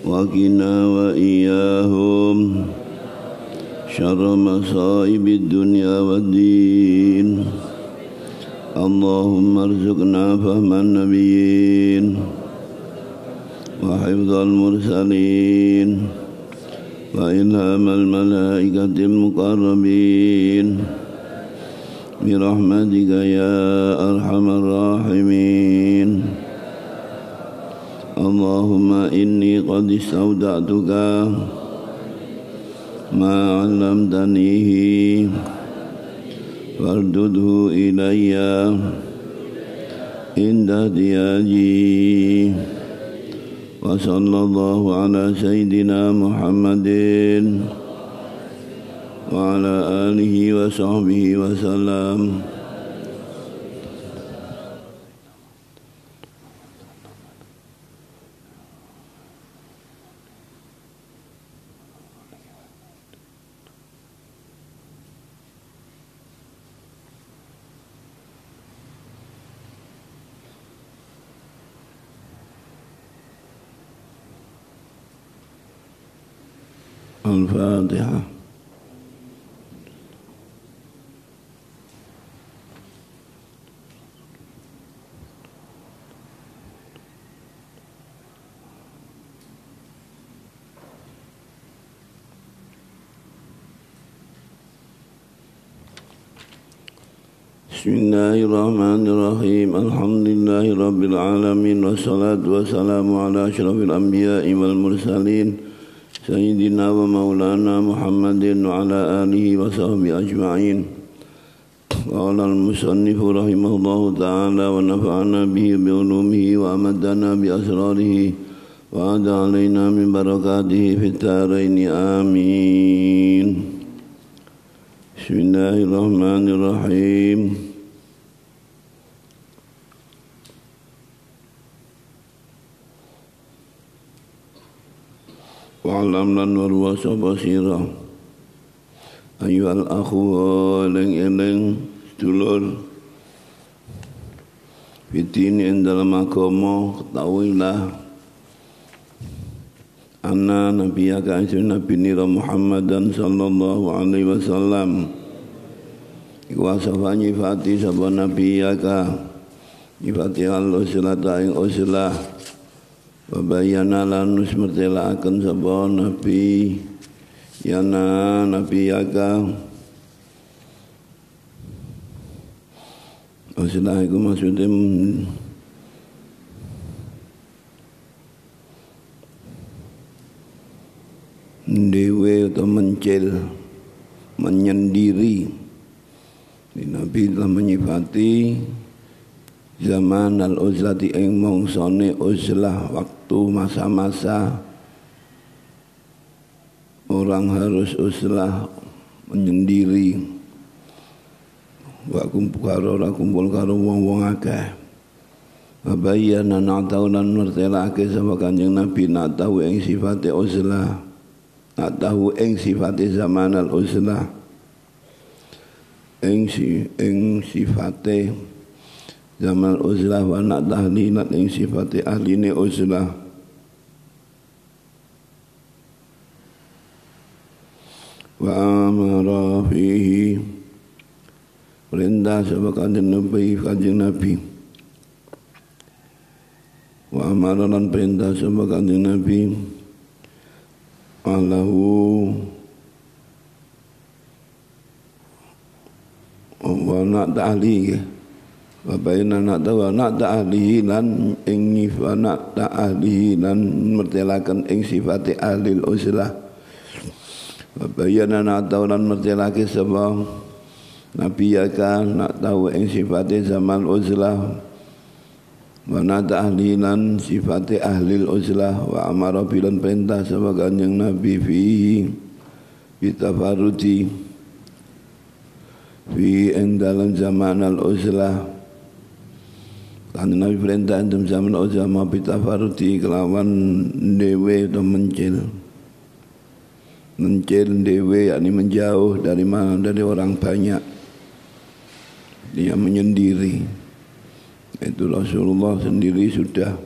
وقنا وإياهم شر مصائب الدنيا والدين. اللهم ارزقنا فهم النبيين وحفظ المرسلين وإلهام الملائكة المقربين برحمتك يا أرحم الراحمين. اللهم إني قد استودعتك ما علمتنيه فاردده إلي عند احتياجي. وصلى الله على سيدنا محمد وعلى آله وصحبه وسلم. Al-Fatihah. Bismillahirrahmanirrahim. Alhamdulillahi rabbil alamin wassalatu wassalamu ala asyrafil anbiya'i wal mursalin Sayyidina wa maulana Muhammadin wa ala alihi wa sahbihi ajma'in. Qala al-musannifu rahimahullahu ta'ala wa nafa'ana bihi bi ulumihi wa amadana bi asrarihi wa ada alaina min barakatihi fit dharaini amin. Bismillahirrahmanirrahim. Wa'alam lan warwasa basira ayyuhal akhu eleng-eleng sedulur fitini ing dalam agama, ketahuilah anna nabiyaka Nabi nira Muhammadan sallallahu alaihi wasallam iku wasafa nyifati sapa nabiyaka nyifati al-uslata ing uslah wa bayyana lan nusmertelaaken sapa nabi yana nabiyaka. Uslah iku maksudnya dewe atau mencil, menyendiri. Nabi telah menyifati zaman al-uzlati ing mongsone uzlah, waktu masa-masa orang harus uzlah, menyendiri, wa kumpul karo wong-wong akeh. Babayana na'tahu lan mertelake sama Kanjeng Nabi na'tahu ing sifate uzlah, na'tahu ing sifate zaman al-uzlah, ing sifate zaman uzlah wa nak tahlilat ing sifati ahline uzlah. Wa amara fihi perintah sama Kanjeng Nabi wa amara lan perintah sama Kanjeng Nabi Allahu wa nak tahlilat Wabayna nak ta'ahlihi lan ing nyifana ta'ahlihi lan mertelakan ing sifati ahlil uzlah. Wabayna nak tahu lan mertelake sebab Nabi yaka nak tahu ing sifati zaman uzlah. Wa nak ta'ahlihi lan sifati ahlil uzlah. Wa amara bilan perintah sebab Kanjeng Nabi fihi bitafaruti fi ing dalam zaman al-uzlah. Kanjeng Nabi perintah dalam zaman uzlah ma bitafaruti kelawan dewe atau mencil dewe, yakni menjauh dari mana, dari orang banyak, dia menyendiri. Itu Rasulullah sendiri sudah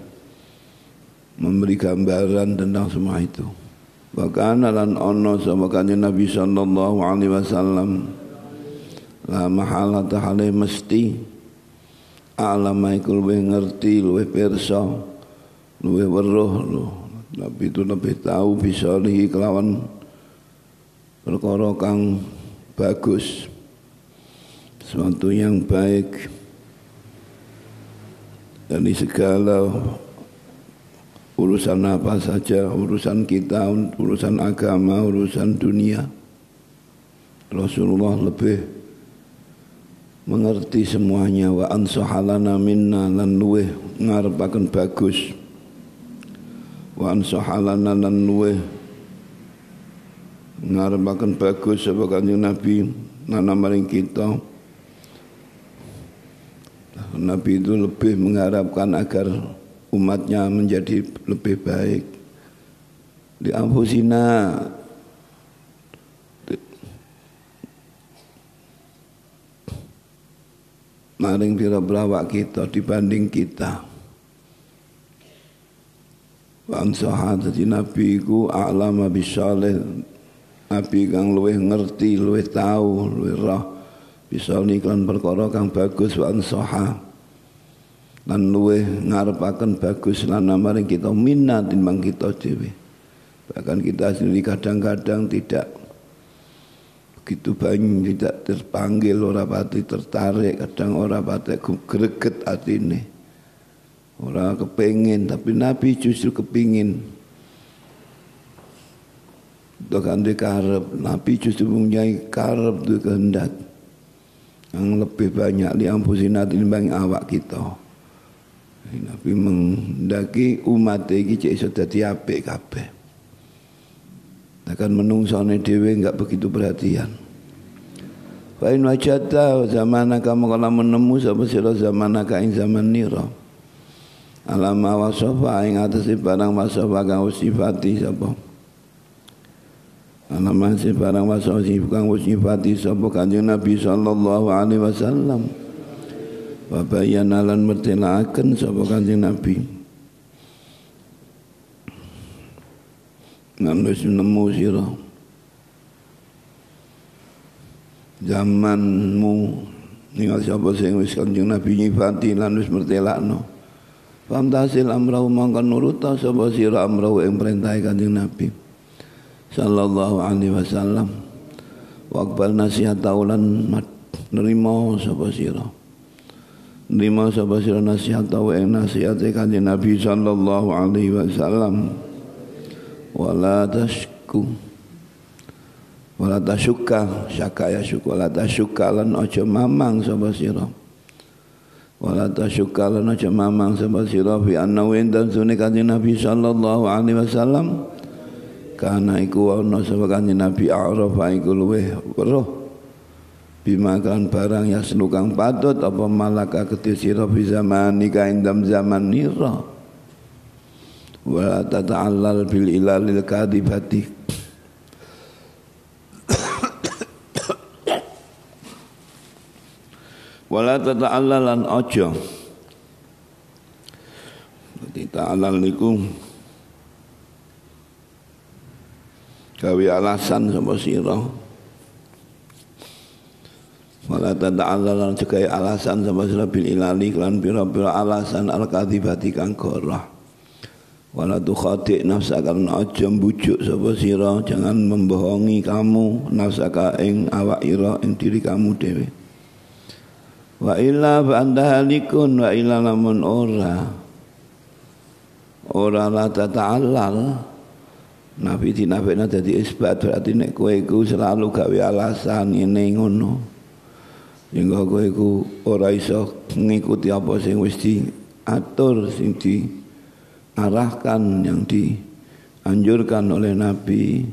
memberi gambaran tentang semua itu. Bahkan lan ono sapa kanjeng Nabi sallallahu alaihi wasallam la mahala tahale mesti alama iku luwih ngerti, luwih pirsa, luwih weruh lho. Nabi itu lebih tahu bisa lihi kelawan perkara kang bagus, sesuatu yang baik dari segala urusan apa saja, urusan kita, urusan agama, urusan dunia. Rasulullah lebih mengerti semuanya. Wa ansahalana minna lan luweh ngarepaken bagus. Wa ansahalana lan luweh ngarepaken bagus sapa Kanjeng Nabi nana maring kita. Nabi itu lebih mengharapkan agar umatnya menjadi lebih baik. Di anfusina maring pira-pira awak kita dibanding kita. Wa ansaha dadi Nabi iku a'lama bisalih. Nabi kang luwih ngerti, luwih tahu, luwih roh bisa niklan perkara kang bagus. Wa ansaha lan luwih ngarepaken bagus lan maring kita minat timbang kita dhewe. Bahkan kita sendiri kadang-kadang tidak begitu banyak, tidak terpanggil, ora pati tertarik, kadang ora pati greget atine. Ora kepengin, tapi Nabi justru kepingin. Dokan de karep, Nabi justru mempunyai karep tu kehendak yang lebih banyak li ampusina timbang awak kita. Nabi menghendaki umat iki cek iso dadi apik kabeh. Akan menungsone dhewe enggak begitu perhatian. Fa in wajata zamanaka maka menemu sapa sira zamanaka ing zaman nira. Alama wasafa ing atase barang wasafa kang sifati sapa. Alama se barang wasafa kang sifati sapa Kanjeng Nabi sallallahu alaihi wasallam. Wa bayyana lan mertelaken sapa Kanjeng Nabi. Nang wis nemu sira zamanmu ningal sapa sing wis Kanjeng Nabi nyifati lan wis mertelakno. Famtasil amrau mangkon nuruta sapa sira amrau ing perintah Kanjeng Nabi sallallahu alaihi wasallam. Waqbal nasihat taulan nerima sapa sira. Nerima sapa sira nasihat tau ing nasihat Kanjeng Nabi sallallahu alaihi wasallam. Wala tashku wala tashuka syaka ya syuk wala tashuka lan aja mamang sapa sira. Wala tashuka lan aja mamang sapa sira fi anna wa indan sunni Kanjeng Nabi sallallahu alaihi wasallam kana iku ana sapa Kanjeng Nabi arafa iku luweh weruh bimakan barang ya senukang patut apa malaka kedhi sira fi zamani ka indam zaman nira. Wa tata'allal bil ilalil kadibati wala tata'allalan aja. Berarti ta'allal niku gawe alasan sama sira. Wala tata'allalan cegai alasan sama sira bil ilali lan pira-pira alasan al kadibati kang gorah. Wala tukhati nafsaka lan aja mbujuk sapa sira, jangan membohongi kamu nafsaka ing awak ira ing diri kamu dhewe. Wa illa fa anta halikun wa illa lamun ora la tata'allal. Nabi dinafekna dadi isbat berarti nek kowe iku selalu gawe alasan ngene ngono. Sehingga kowe iku ora iso ngikuti apa sing wis diatur sing arahkan yang dianjurkan oleh Nabi.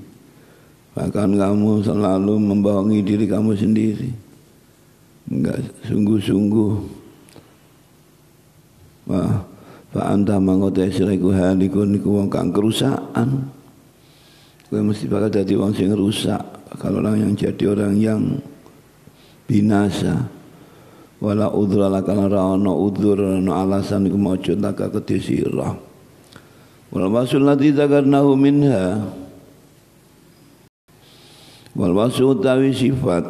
Bahkan kamu selalu membohongi diri kamu sendiri, enggak sungguh-sungguh. Wah, fa anta mangote siriku halikun niku wong kang kerusakan. Kowe mesti bakal dadi wong sing rusak, kalau orang yang jadi orang yang binasa. Wala udhra lakana ra ono udhur ono alasan iku maujud laka kedhi sira. Wal wasful ladzi dzakarnahu minha, wal wasfu utawi sifat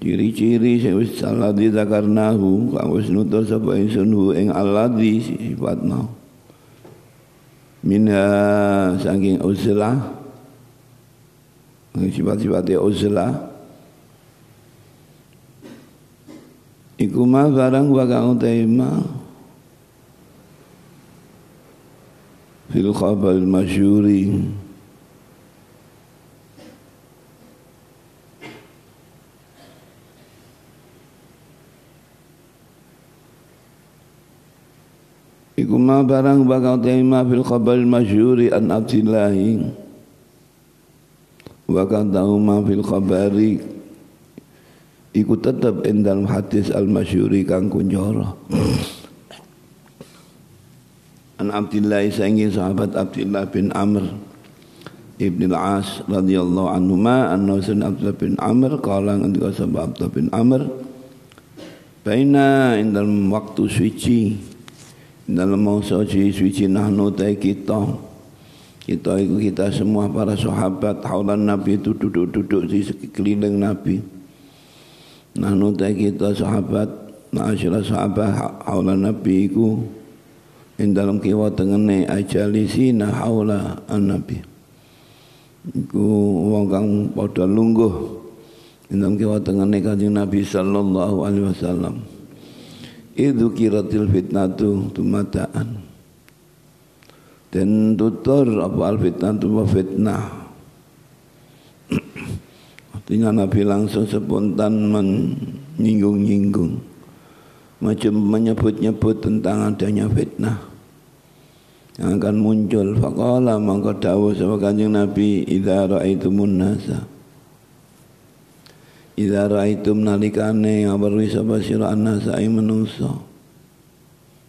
ciri-ciri sing wis alladzi dzakarnahu kang wis nutur sapa ingsun ing alladzi sifatna minha saking uzlah, sifat-sifatnya uzlah iku ma barang wa kang tema fil khabar masyhuri iku ma barang wa kang tema fil khabar masyhuri an abdillahi wa kang tahu ma fil khabari iku tetap dalam hadis al-masyhuri kang kunjara an Abdillah saking sahabat Abdullah bin Amr ibn al-As radhiyallahu anhuma anna Abdullah bin Amr qala ngendika sapa Abdullah bin Amr baina dalam waktu suci dalam masa suci nahnu ta kita itu kita semua para sahabat haulan Nabi itu duduk-duduk di sekeliling Nabi. Nahnu ta kita sahabat ma'asyara sahabat haulan Nabi iku ing dalam kiwa tengene ajalisina haula an-nabi iku wong kang padha lungguh ing dalam kiwa tengene Kanjeng Nabi sallallahu alaihi wasallam idzu kiratil fitnatu tumataan dan tutur apa al fitnatu wa fitnah artinya Nabi langsung spontan menyinggung-nyinggung macam menyebut-nyebut tentang adanya fitnah yang akan muncul. Faqala mangko dawuh sapa Kanjeng Nabi idza raa'aitumun nasa idza raaitum nalikane ngaweruhi sapa sira annasa ing manungsa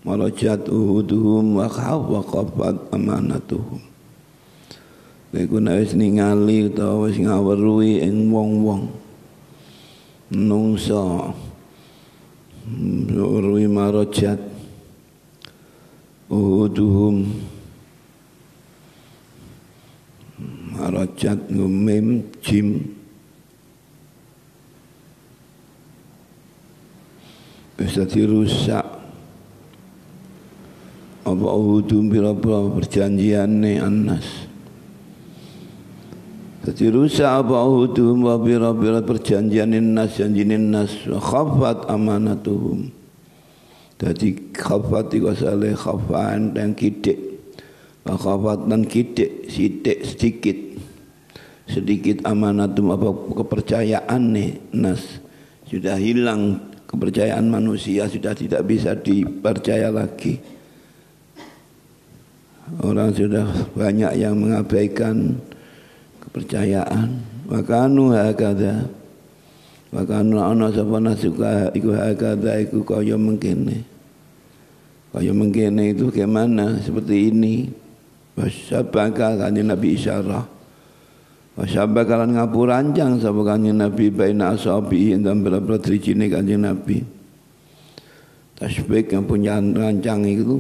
marajat uhuduhum wa khafat amanatuhum iku nek wis ningali utawa wis ngaweruhi ing wong-wong manungsa Urwi marajat uhuduhum marajat ngumim jim bisa dirusak apa uhudum pira-pira perjanjiane annas jadi rusak apa uhudum wa bira-bira perjanjianin nas janjinin nas wa khafat amanatuhum jadi khafat itu asalnya khafan dan kidik wa khafat dan kidik sedikit amanatum apa kepercayaan nih nas sudah hilang kepercayaan manusia sudah tidak bisa dipercaya lagi orang sudah banyak yang mengabaikan kepercayaan wakanu hakada wakanu ana sapa nasuka iku hakada iku kaya mengkene itu bagaimana seperti ini wasyabaka kanjeng Nabi isyarah wasyabaka lan ngapurancang sapa kanjeng Nabi baina ashabi dalam beberapa drijine kanjeng Nabi tasbih yang punya rancang itu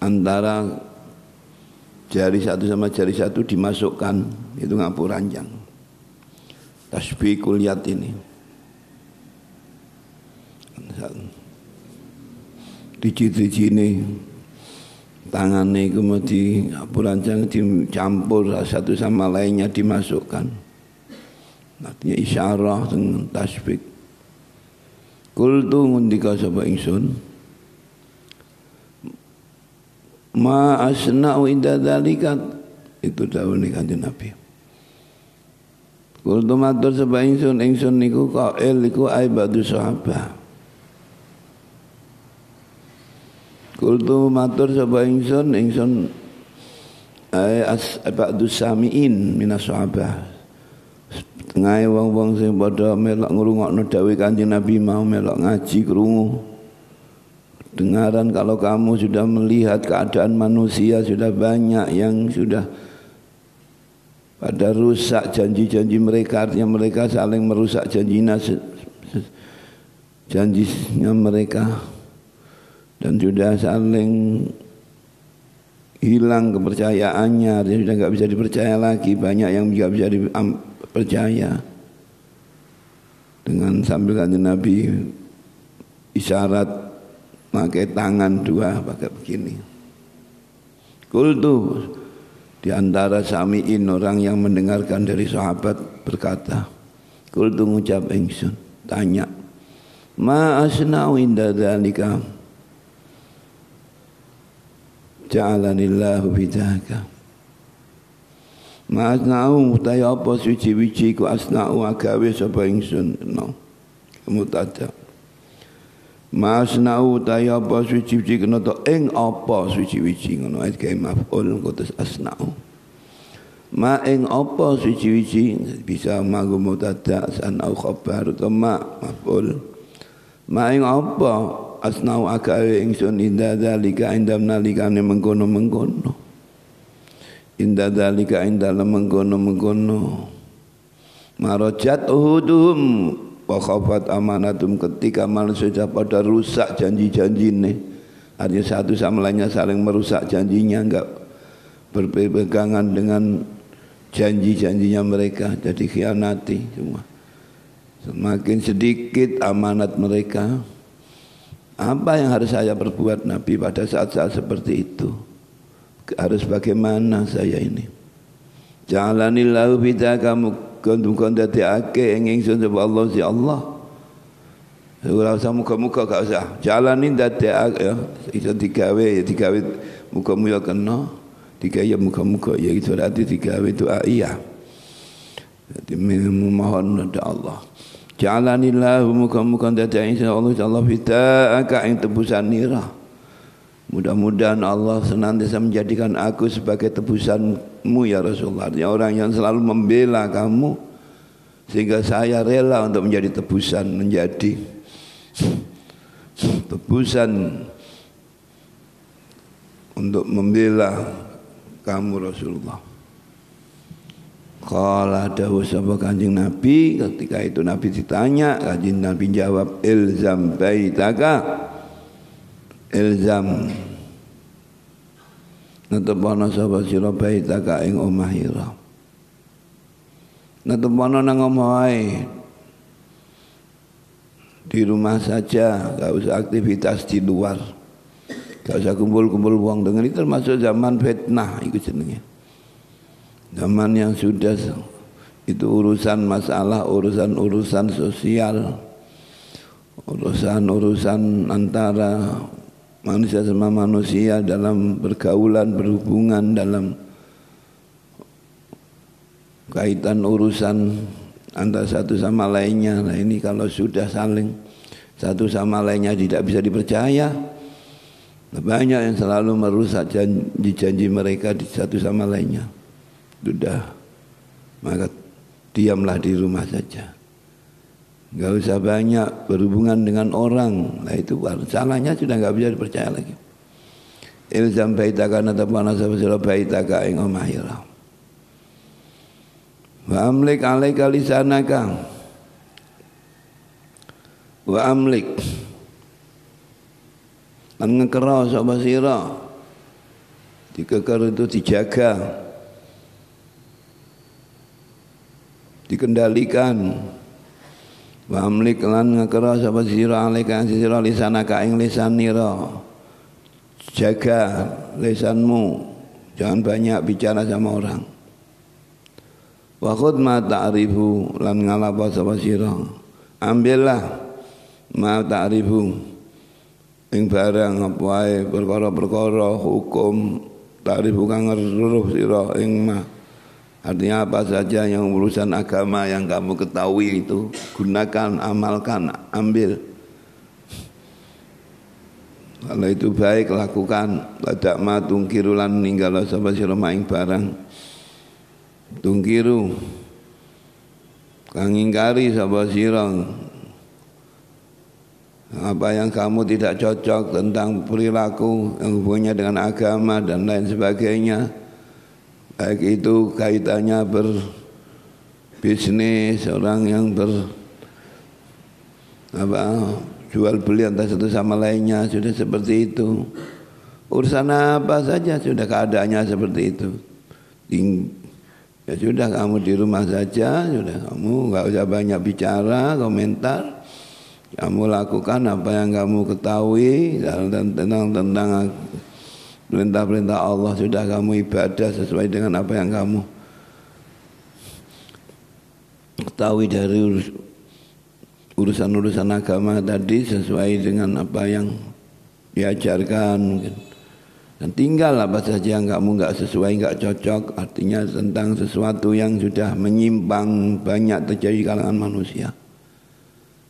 antara jari satu sama jari satu dimasukkan itu ngapur ranjang tasbihul yad ini diji-diji ini tangannya kemudian ngapur ranjang dicampur satu sama lainnya dimasukkan artinya isyarah dengan tasbih kultu ngundika sapa ingsun ma asna'u inda dzalika itu dawuhe Kanjeng Nabi. Kul matur sapa ingsun niku qail iku aibadu sahabat. Kul matur sapa ingsun aibadu samiin minas sahabat. Tengah wong-wong sing padha melok ngrungokno dawuh Kanjeng Nabi mau melok ngaji krungu. Dengaran kalau kamu sudah melihat keadaan manusia sudah banyak yang sudah pada rusak janji-janji mereka artinya mereka saling merusak janjinya mereka dan sudah saling hilang kepercayaannya, dia sudah nggak bisa dipercaya lagi. Banyak yang nggak bisa dipercaya. Dengan sambil kanjeng Nabi isyarat pakai tangan dua, pakai begini. Qultu, di antara sami'in, orang yang mendengarkan dari sahabat berkata, qultu, ngucap ingsun, tanya, ma asna'u inda dzalika ja'alanillahu bidaka. Ma asna'u utahe apa suci-wici ku asna'u agawe sapa ingsun. No. Mutada. Ma asna'u utahe apa suci-wici kena to ing apa suci-wici ngono ayat kae maf'ul kutus asna'u. Ma ing apa suci-wici bisa magu mutada sanau khabar utawa ma maf'ul. Ma ing apa asna'u agawe ingsun inda dzalika indam nalikane mengkono-mengkono. Inda dzalika indal mengkono-mengkono marajat uhudum wa khafat amanatum, ketika manusia pada rusak janji-janjine, artinya satu sama lainnya saling merusak janjinya, enggak berpegangan dengan janji-janjinya mereka, jadi khianati semua. Semakin sedikit amanat mereka. Apa yang harus saya perbuat Nabi pada saat-saat seperti itu? Harus bagaimana saya ini? Ja'alanillahu bidaka mukon dadekake ing ingsun sapa Allah si Allah. Ora usah muga-muga gak usah. Jalanin dadekake ya iso digawe ya digawe muga-muga kena. Digawe ya muga-muga ya itu berarti digawe doa iya. Jadi memohon kepada Allah. Ja'alanillahu muga-muga dadekake ingsun Allah si Allah bidaka ing tebusan nira. Mudah-mudahan Allah senantiasa menjadikan aku sebagai tebusanmu ya Rasulullah. Artinya orang yang selalu membela kamu, sehingga saya rela untuk menjadi tebusan, menjadi tebusan untuk membela kamu Rasulullah. Qala dawuh sapa Kanjeng Nabi, ketika itu Nabi ditanya, Kanjeng Nabi jawab, ilzam baitaka, ilzam natepana sapa sira baitaka ing omah ira. Natepana nang omahe, di rumah saja, enggak usah aktivitas di luar, enggak usah kumpul-kumpul wong. Dengan itu termasuk zaman fitnah itu jenenge. Zaman yang sudah itu urusan masalah, urusan sosial, urusan antara manusia sama manusia dalam pergaulan, berhubungan, dalam kaitan urusan antara satu sama lainnya. Nah ini kalau sudah saling satu sama lainnya tidak bisa dipercaya, banyak yang selalu merusak janji-janji mereka di satu sama lainnya. Sudah, maka diamlah di rumah saja. Enggak usah banyak berhubungan dengan orang. Nah itu salahnya sudah enggak bisa dipercaya lagi. Ilzam baitaka natapana sira baitaka ing omah ira. Wa amlik alaika lisanaka. Wa amlik lan ngekera sapa sira. Dikeker itu dijaga, dikendalikan. Wa amlik lan ngekera sapa sira alaika sira lisanaka ing lisan nira. Jaga lisanmu, jangan banyak bicara sama orang. Wa khudh ma ta'rifu lan ngalapa sapa sira. Ambillah ma ta'rifu ing barang apa wae perkara-perkara hukum ta'rifu kang ngeruh sira ing ma. Artinya apa saja yang urusan agama yang kamu ketahui itu gunakan, amalkan, ambil. Kalau itu baik lakukan. Ladak ma tungkiru lan ninggala sapa sira maing barang. Tungkiru kang ingkari sapa sira apa yang kamu tidak cocok tentang perilaku yang hubungannya dengan agama dan lain sebagainya. Baik itu kaitannya berbisnis, orang yang jual beli antara satu sama lainnya sudah seperti itu. Urusan apa saja sudah keadaannya seperti itu. Ya sudah kamu di rumah saja, sudah kamu nggak usah banyak bicara, komentar. Kamu lakukan apa yang kamu ketahui tentang perintah-perintah Allah. Sudah kamu ibadah sesuai dengan apa yang kamu ketahui dari urusan-urusan agama tadi, sesuai dengan apa yang diajarkan mungkin. Dan tinggal apa saja yang kamu nggak sesuai, nggak cocok, artinya tentang sesuatu yang sudah menyimpang banyak terjadi di kalangan manusia.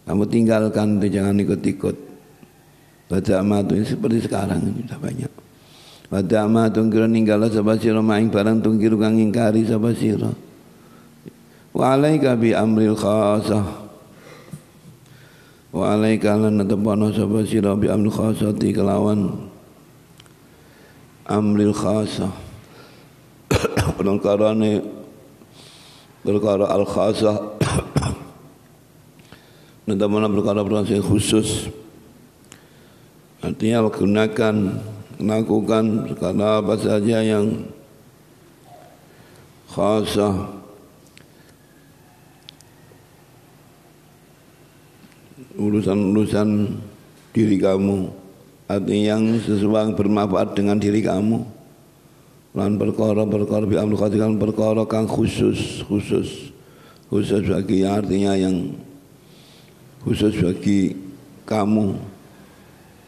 Kamu tinggalkan itu, jangan ikut-ikut. Baca amat ini seperti sekarang ini sudah banyak. Baca amat tungkir ninggala sapa sira maing barang tungkir kang ingkari sapa sira. Wa alaika bi amril khasah. Wa alaika lan tepono sapa sira bi amril khasati kelawan amril khasah. Perkara al khasah. Nanti mana perkara-perkara khusus. Artinya lakukan perkara apa saja yang khasah. Urusan-urusan diri kamu, artinya yang sesuatu bermanfaat dengan diri kamu. Lan perkara-perkara bi amru khatikan perkara kang khusus bagi, artinya yang khusus bagi kamu.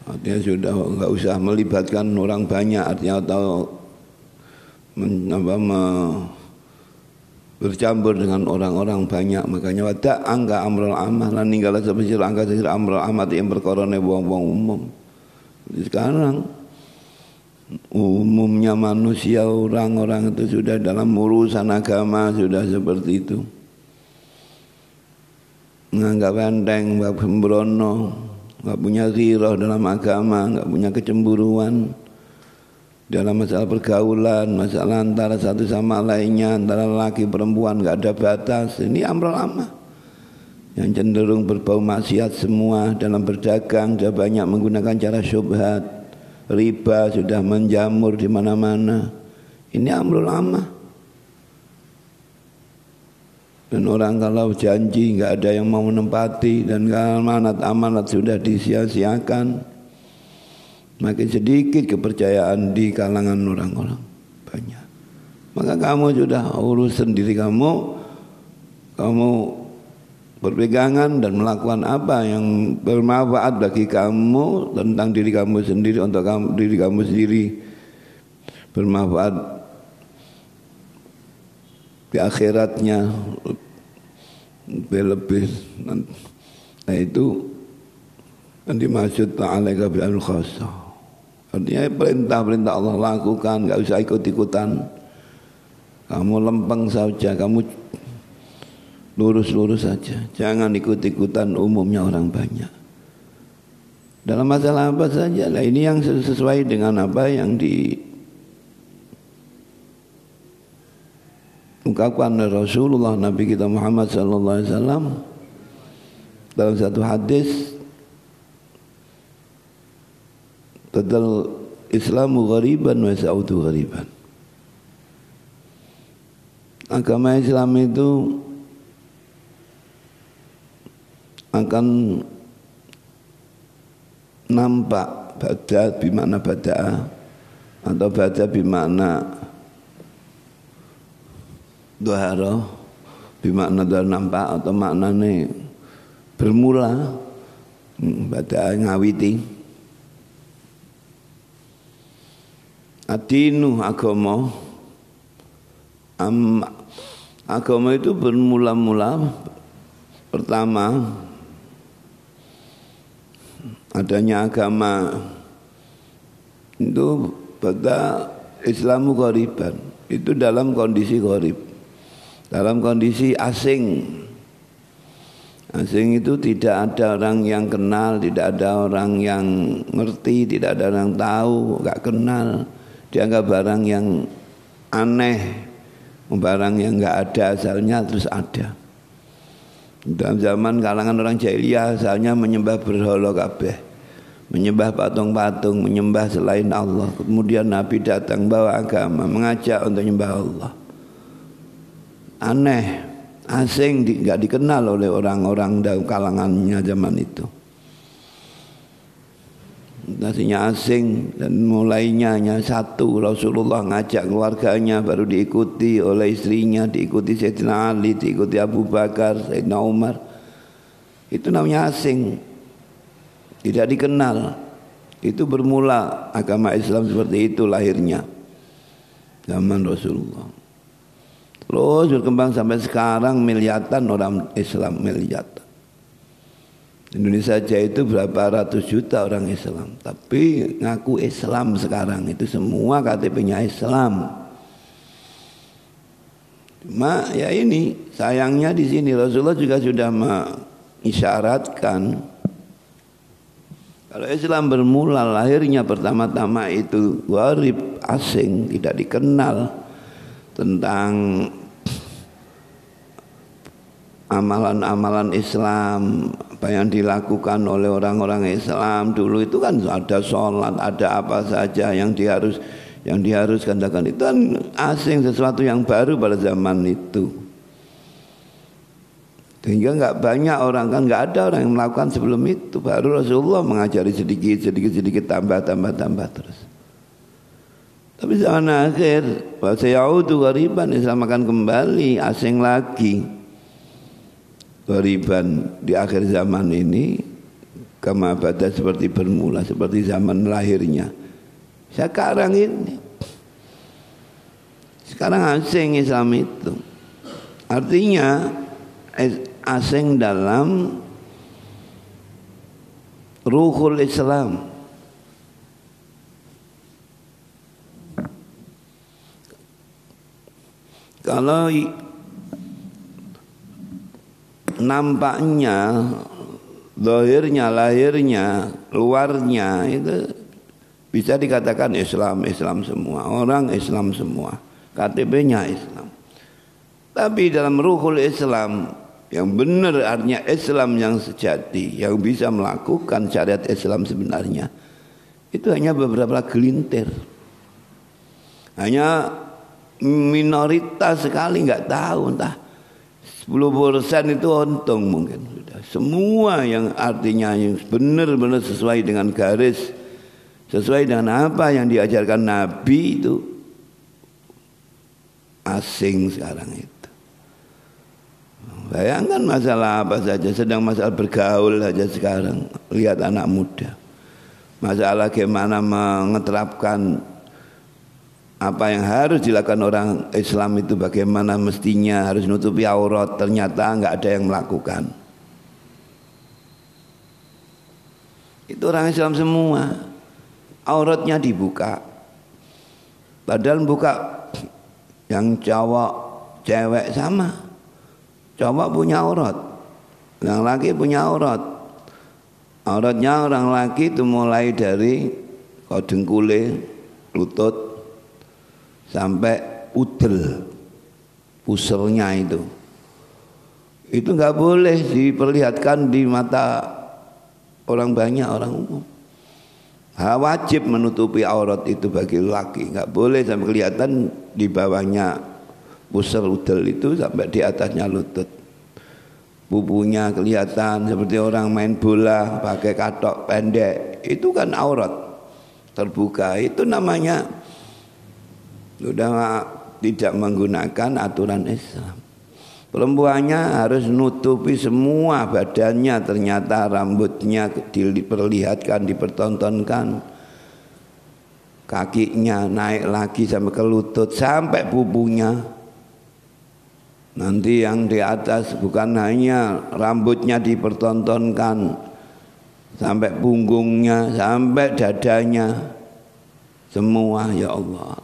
Artinya sudah enggak usah melibatkan orang banyak, artinya atau bercampur dengan orang-orang banyak. Makanya wada angka amrul amah lan ninggala sebesar angka sesir amrul amat yang perkorone wong-wong umum. Sekarang umumnya manusia, orang-orang itu sudah dalam urusan agama sudah seperti itu. Menganggap enteng, enggak sembrono, enggak punya ghirah dalam agama, enggak punya kecemburuan dalam masalah pergaulan, masalah antara satu sama lainnya, antara laki perempuan enggak ada batas. Ini amrul amah yang cenderung berbau maksiat semua. Dalam berdagang sudah banyak menggunakan cara syubhat, riba sudah menjamur di mana-mana. Ini amrul amah. Dan orang kalau janji enggak ada yang mau menempati, dan amanat-amanat sudah disia-siakan, makin sedikit kepercayaan di kalangan orang-orang banyak. Maka kamu sudah urus sendiri kamu berpegangan dan melakukan apa yang bermanfaat bagi kamu tentang diri kamu sendiri, untuk diri kamu sendiri bermanfaat di akhiratnya lebih. Nah itu yang dimaksud ta'alaika bi'al khasah. Artinya perintah-perintah Allah lakukan, enggak usah ikut-ikutan. Kamu lempeng saja, kamu lurus-lurus saja. Jangan ikut-ikutan umumnya orang banyak. Dalam masalah apa saja. Nah ini yang sesuai dengan apa yang ungkapkan Rasulullah Nabi kita Muhammad sallallahu alaihi wasallam dalam satu hadis, tadal Islamu ghariban wa sa'udu ghariban. Agama Islam itu akan nampak, bada bimakna bada'a atau bada bimakna dohara, bimakna dohara nampak atau maknanya bermula, bada ngawiti. Adinu agama, agama itu bermula-mula pertama adanya agama itu pada Islamu ghariban, itu dalam kondisi gharib, dalam kondisi asing. Asing itu tidak ada orang yang kenal, tidak ada orang yang ngerti, tidak ada orang tahu, enggak kenal. Dianggap barang yang aneh, barang yang enggak ada asalnya terus ada. Dalam zaman kalangan orang jahiliyah asalnya menyembah berhala kabeh, menyembah patung-patung, menyembah selain Allah. Kemudian Nabi datang bawa agama, mengajak untuk menyembah Allah. Aneh, asing, nggak dikenal oleh orang-orang dalam kalangannya zaman itu. Nasinya asing dan mulainya hanya satu. Rasulullah ngajak keluarganya, baru diikuti oleh istrinya, diikuti Sayyidina Ali, diikuti Abu Bakar, Sayyidina Umar. Itu namanya asing, tidak dikenal. Itu bermula agama Islam seperti itu lahirnya zaman Rasulullah. Terus berkembang sampai sekarang miliatan orang Islam, miliatan. Indonesia saja itu berapa ratus juta orang Islam, tapi ngaku Islam sekarang itu semua KTP-nya Islam. Cuma ya ini sayangnya di sini Rasulullah juga sudah mengisyaratkan kalau Islam bermula lahirnya pertama-tama itu gharib, asing, tidak dikenal tentang amalan-amalan Islam, apa yang dilakukan oleh orang-orang Islam dulu itu kan ada sholat, ada apa saja yang diharuskan lakukan. Itu kan asing, sesuatu yang baru pada zaman itu. Sehingga nggak banyak orang, kan nggak ada orang yang melakukan sebelum itu. Baru Rasulullah mengajari sedikit tambah terus. Tapi zaman akhir, wa sayaudu ghariban, Islam akan kembali asing lagi. Ghariban di akhir zaman ini kama bada, seperti bermula, seperti zaman lahirnya sekarang ini. Sekarang asing Islam itu, artinya asing dalam ruhul Islam. Kalau nampaknya, zahirnya, lahirnya, luarnya itu bisa dikatakan Islam semua, orang Islam semua, KTP-nya Islam. Tapi dalam ruhul Islam yang benar, artinya Islam yang sejati, yang bisa melakukan syariat Islam sebenarnya, itu hanya beberapa gelintir, hanya minoritas sekali, nggak tahu, entah 10% itu untung mungkin sudah. Semua yang artinya yang benar-benar sesuai dengan garis, sesuai dengan apa yang diajarkan Nabi itu asing sekarang itu. Bayangkan masalah apa saja, sedang masalah bergaul saja sekarang. Lihat anak muda, masalah bagaimana mengeterapkan apa yang harus dilakukan orang Islam itu, bagaimana mestinya harus nutupi aurat, ternyata enggak ada yang melakukan. Itu orang Islam semua, auratnya dibuka. Padahal buka yang cowok, cewek sama. Cowok punya aurat, yang laki punya aurat. Auratnya orang laki itu mulai dari dengkule, lutut, sampai udel, pusernya itu nggak boleh diperlihatkan di mata orang banyak, orang umum. Wajib menutupi aurat itu bagi laki, nggak boleh sampai kelihatan di bawahnya puser udel itu sampai di atasnya lutut. Pupunya kelihatan seperti orang main bola pakai katok pendek, itu kan aurat terbuka. Itu namanya sudah tidak menggunakan aturan Islam. Perempuannya harus nutupi semua badannya, ternyata rambutnya diperlihatkan, dipertontonkan. Kakinya naik lagi sampai ke lutut, sampai pupunya. Nanti yang di atas bukan hanya rambutnya dipertontonkan, sampai punggungnya, sampai dadanya. Semua, ya Allah.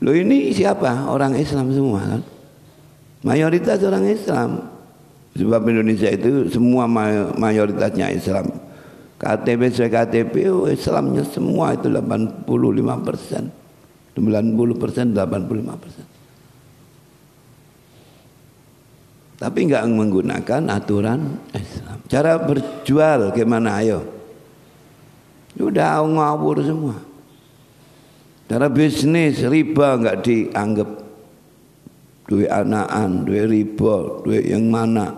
Loh, ini siapa? Orang Islam semua kan? Mayoritas orang Islam. Sebab Indonesia itu semua mayoritasnya Islam. KTP sesuai KTP Islamnya semua itu 85%. 90%, 85%. tapi enggak menggunakan aturan Islam. Cara berjual gimana ayo? Udah ngawur semua. Cara bisnis riba enggak dianggap duit anakan, duit riba, duit yang mana.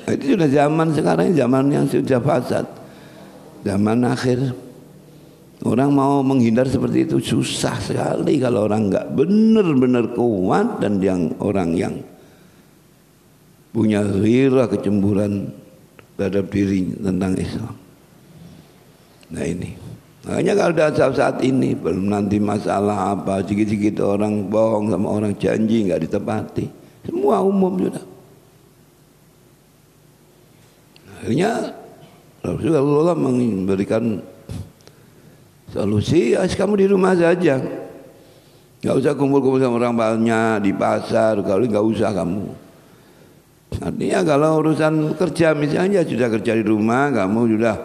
Itu sudah zaman sekarang, zaman yang sudah fasad. Zaman akhir. Orang mau menghindar seperti itu susah sekali kalau orang enggak benar-benar kuat dan orang yang punya ghirah, kecemburuan terhadap diri tentang Islam. Nah ini. Makanya kalau saat ini belum nanti masalah apa, sedikit-sedikit orang bohong sama orang janji enggak ditepati. Semua umum sudah. Akhirnya Rasulullah memberikan solusi, ya kamu di rumah saja, nggak usah kumpul-kumpul sama orang banyak di pasar, kalau nggak usah kamu. Artinya kalau urusan kerja misalnya sudah kerja di rumah, kamu sudah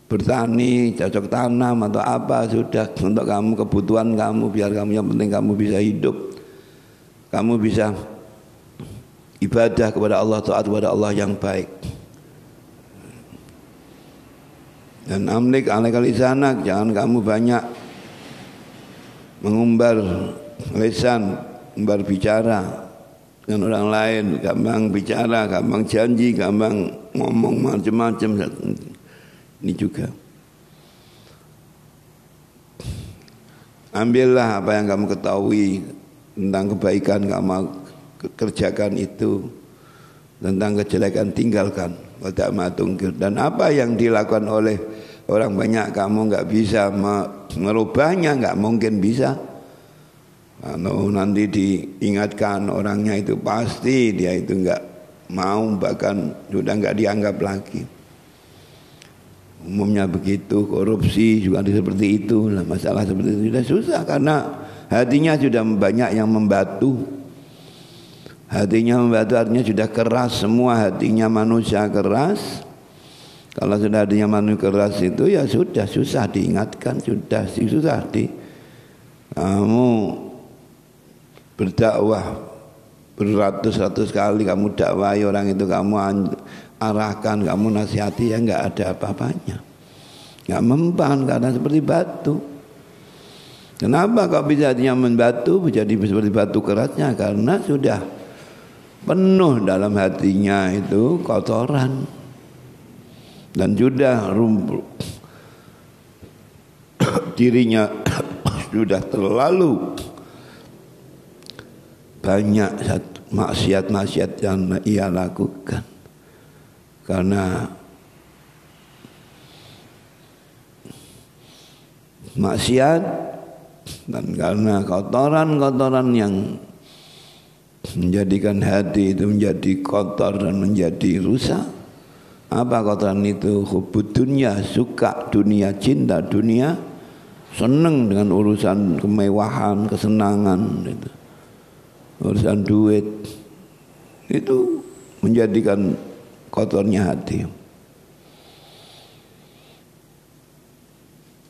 bertani, cocok tanam atau apa sudah untuk kamu kebutuhan kamu, biar kamu yang penting kamu bisa hidup, kamu bisa ibadah kepada Allah, taat kepada Allah yang baik. Dan amlik alaikal lisanak, jangan kamu banyak mengumbar lisan, umbar bicara dengan orang lain, gampang bicara, gampang janji, gampang ngomong macam-macam. Ini juga. Ambillah apa yang kamu ketahui tentang kebaikan, kamu kerjakan itu. Tentang kejelekan tinggalkan. Dan apa yang dilakukan oleh orang banyak kamu enggak bisa merubahnya, enggak mungkin bisa. Kalau nanti diingatkan orangnya itu pasti dia itu enggak mau, bahkan sudah enggak dianggap lagi. Umumnya begitu, korupsi juga seperti itu. Masalah seperti itu sudah susah karena hatinya sudah banyak yang membatu. Hatinya membatu artinya sudah keras semua, hatinya manusia keras. Kalau sudah hatinya manusia keras itu ya sudah susah diingatkan, sudah susah kamu berdakwah beratus-ratus kali kamu dakwahi orang itu, kamu arahkan, kamu nasihati, ya enggak ada apa-apanya. Enggak mempan karena seperti batu. Kenapa kok bisa hatinya membatu menjadi seperti batu kerasnya? Karena sudah penuh dalam hatinya itu kotoran dan sudah dirinya sudah terlalu banyak maksiat-maksiat yang ia lakukan karena maksiat dan karena kotoran-kotoran yang menjadikan hati itu menjadi kotor dan menjadi rusak. Apa kotoran itu? Hubbud dunya, suka dunia, cinta dunia, senang dengan urusan kemewahan, kesenangan itu. Urusan duit itu menjadikan kotornya hati.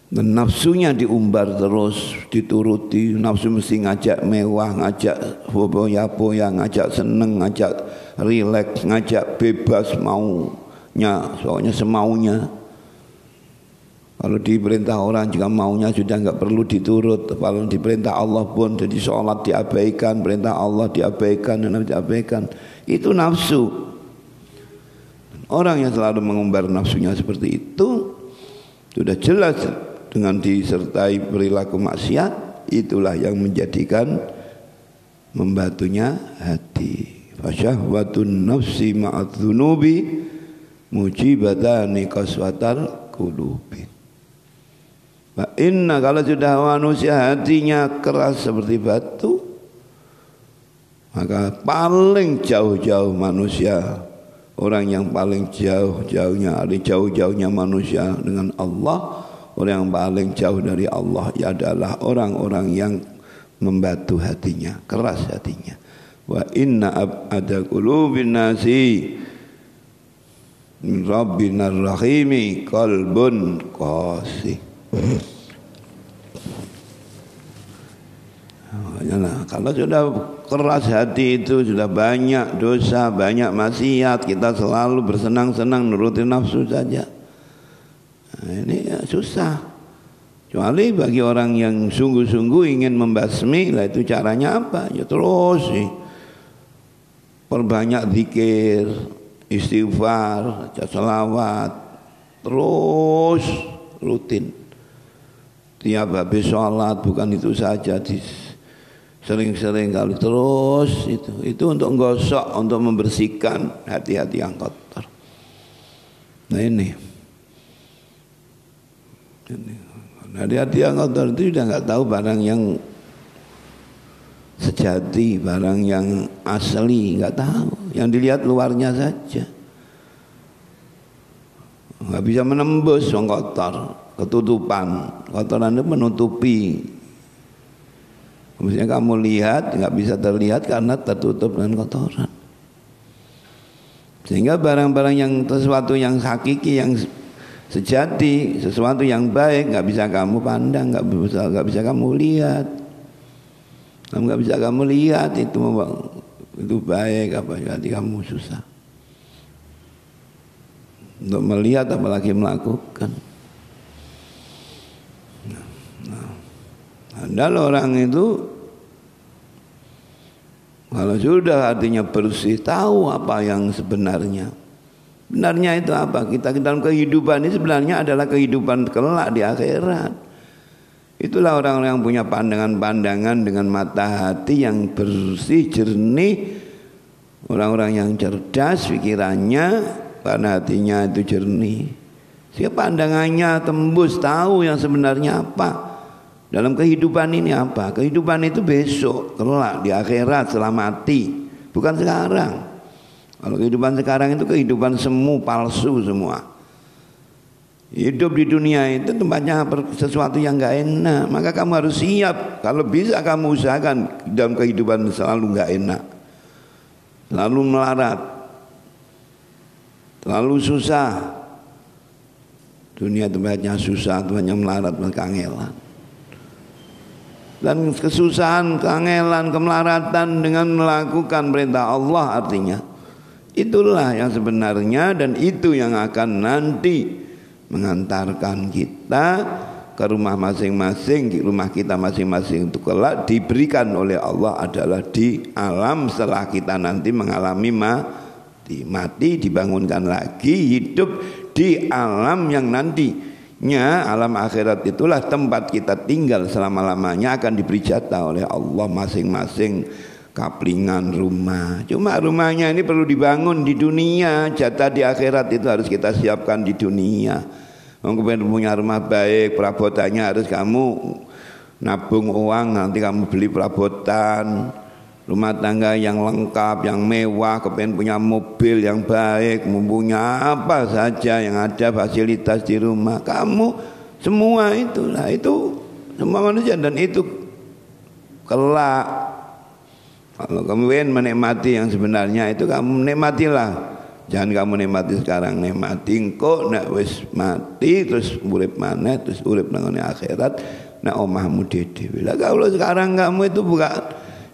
Dan nafsunya diumbar terus, dituruti. Nafsu mesti ngajak mewah, ngajak foya-foya, ngajak seneng, ngajak rileks, ngajak bebas maunya, soalnya semaunya. Kalau diperintah orang juga maunya sudah enggak perlu diturut. Kalau diperintah Allah pun jadi sholat diabaikan, perintah Allah diabaikan dan diabaikan. Itu nafsu. Orang yang selalu mengumbar nafsunya seperti itu sudah jelas dengan disertai perilaku maksiat, itulah yang menjadikan membatunya hati. Fasyahwatun nafsi ma'adz dzunubi mujibatani qaswatal qulubi. Wa inna, kalau sudah manusia hatinya keras seperti batu, maka paling jauh-jauh manusia, orang yang paling jauh-jauhnya manusia dengan Allah, orang yang paling jauh dari Allah adalah orang-orang yang membatu hatinya, keras hatinya. Wa inna ab'ada qulubin nasi min rabbina rahimi qalbun qasi. Nah, kalau sudah keras hati itu sudah banyak dosa, banyak maksiat, kita selalu bersenang-senang nurutin nafsu saja. Nah, ini ya susah. Kecuali bagi orang yang sungguh-sungguh ingin membasmi, lah itu caranya apa? Ya terus sih. Perbanyak zikir, istighfar, baca selawat, terus rutin. Tiap habis sholat, bukan itu saja, sering-sering kali terus itu untuk menggosok, untuk membersihkan hati-hati yang kotor. Nah ini hati-hati yang kotor itu sudah nggak tahu barang yang sejati, barang yang asli, nggak tahu. Yang dilihat luarnya saja, nggak bisa menembus yang kotor, ketutupan. Kotoran itu menutupi. Maksudnya kamu lihat nggak bisa terlihat karena tertutup dengan kotoran. Sehingga barang-barang yang sesuatu yang hakiki, yang sejati, sesuatu yang baik nggak bisa kamu pandang, nggak bisa kamu lihat. Nggak bisa kamu lihat itu baik apa jadi kamu susah untuk melihat apalagi melakukan. Padahal orang itu kalau sudah hatinya bersih, tahu apa yang sebenarnya. Benarnya itu apa? Kita dalam kehidupan ini sebenarnya adalah kehidupan kelak di akhirat. Itulah orang-orang yang punya pandangan-pandangan dengan mata hati yang bersih, jernih. Orang-orang yang cerdas pikirannya karena hatinya itu jernih. Sehingga pandangannya tembus, tahu yang sebenarnya apa. Dalam kehidupan ini apa? Kehidupan itu besok, kelak di akhirat setelah mati, bukan sekarang. Kalau kehidupan sekarang itu kehidupan semu, palsu semua. Hidup di dunia itu tempatnya sesuatu yang enggak enak, maka kamu harus siap. Kalau bisa kamu usahakan dalam kehidupan selalu enggak enak, selalu melarat, selalu susah. Dunia tempatnya susah, tempatnya melarat, kangelan. Dan kesusahan, kangelan, kemelaratan dengan melakukan perintah Allah artinya itulah yang sebenarnya, dan itu yang akan nanti mengantarkan kita ke rumah masing-masing. Rumah kita masing-masing itu kelak diberikan oleh Allah adalah di alam setelah kita nanti mengalami mati dibangunkan lagi, hidup di alam yang nanti alam akhirat. Itulah tempat kita tinggal selama-lamanya, akan diberi jatah oleh Allah masing-masing kaplingan rumah. Cuma rumahnya ini perlu dibangun di dunia, jatah di akhirat itu harus kita siapkan di dunia. Kemudian punya rumah baik, perabotannya harus kamu nabung uang, nanti kamu beli perabotan. Rumah tangga yang lengkap, yang mewah, kepengen punya mobil yang baik, mempunyai apa saja yang ada fasilitas di rumah. Kamu semua itulah, itu semua manusia, dan itu kelak. Kalau kamu ingin menikmati yang sebenarnya itu, kamu nikmatilah. Jangan kamu nikmati sekarang, nikmati engko nek wis mati terus urip maneh, terus urip nang akhirat nek omahmu dhewe. Lah kalau sekarang kamu itu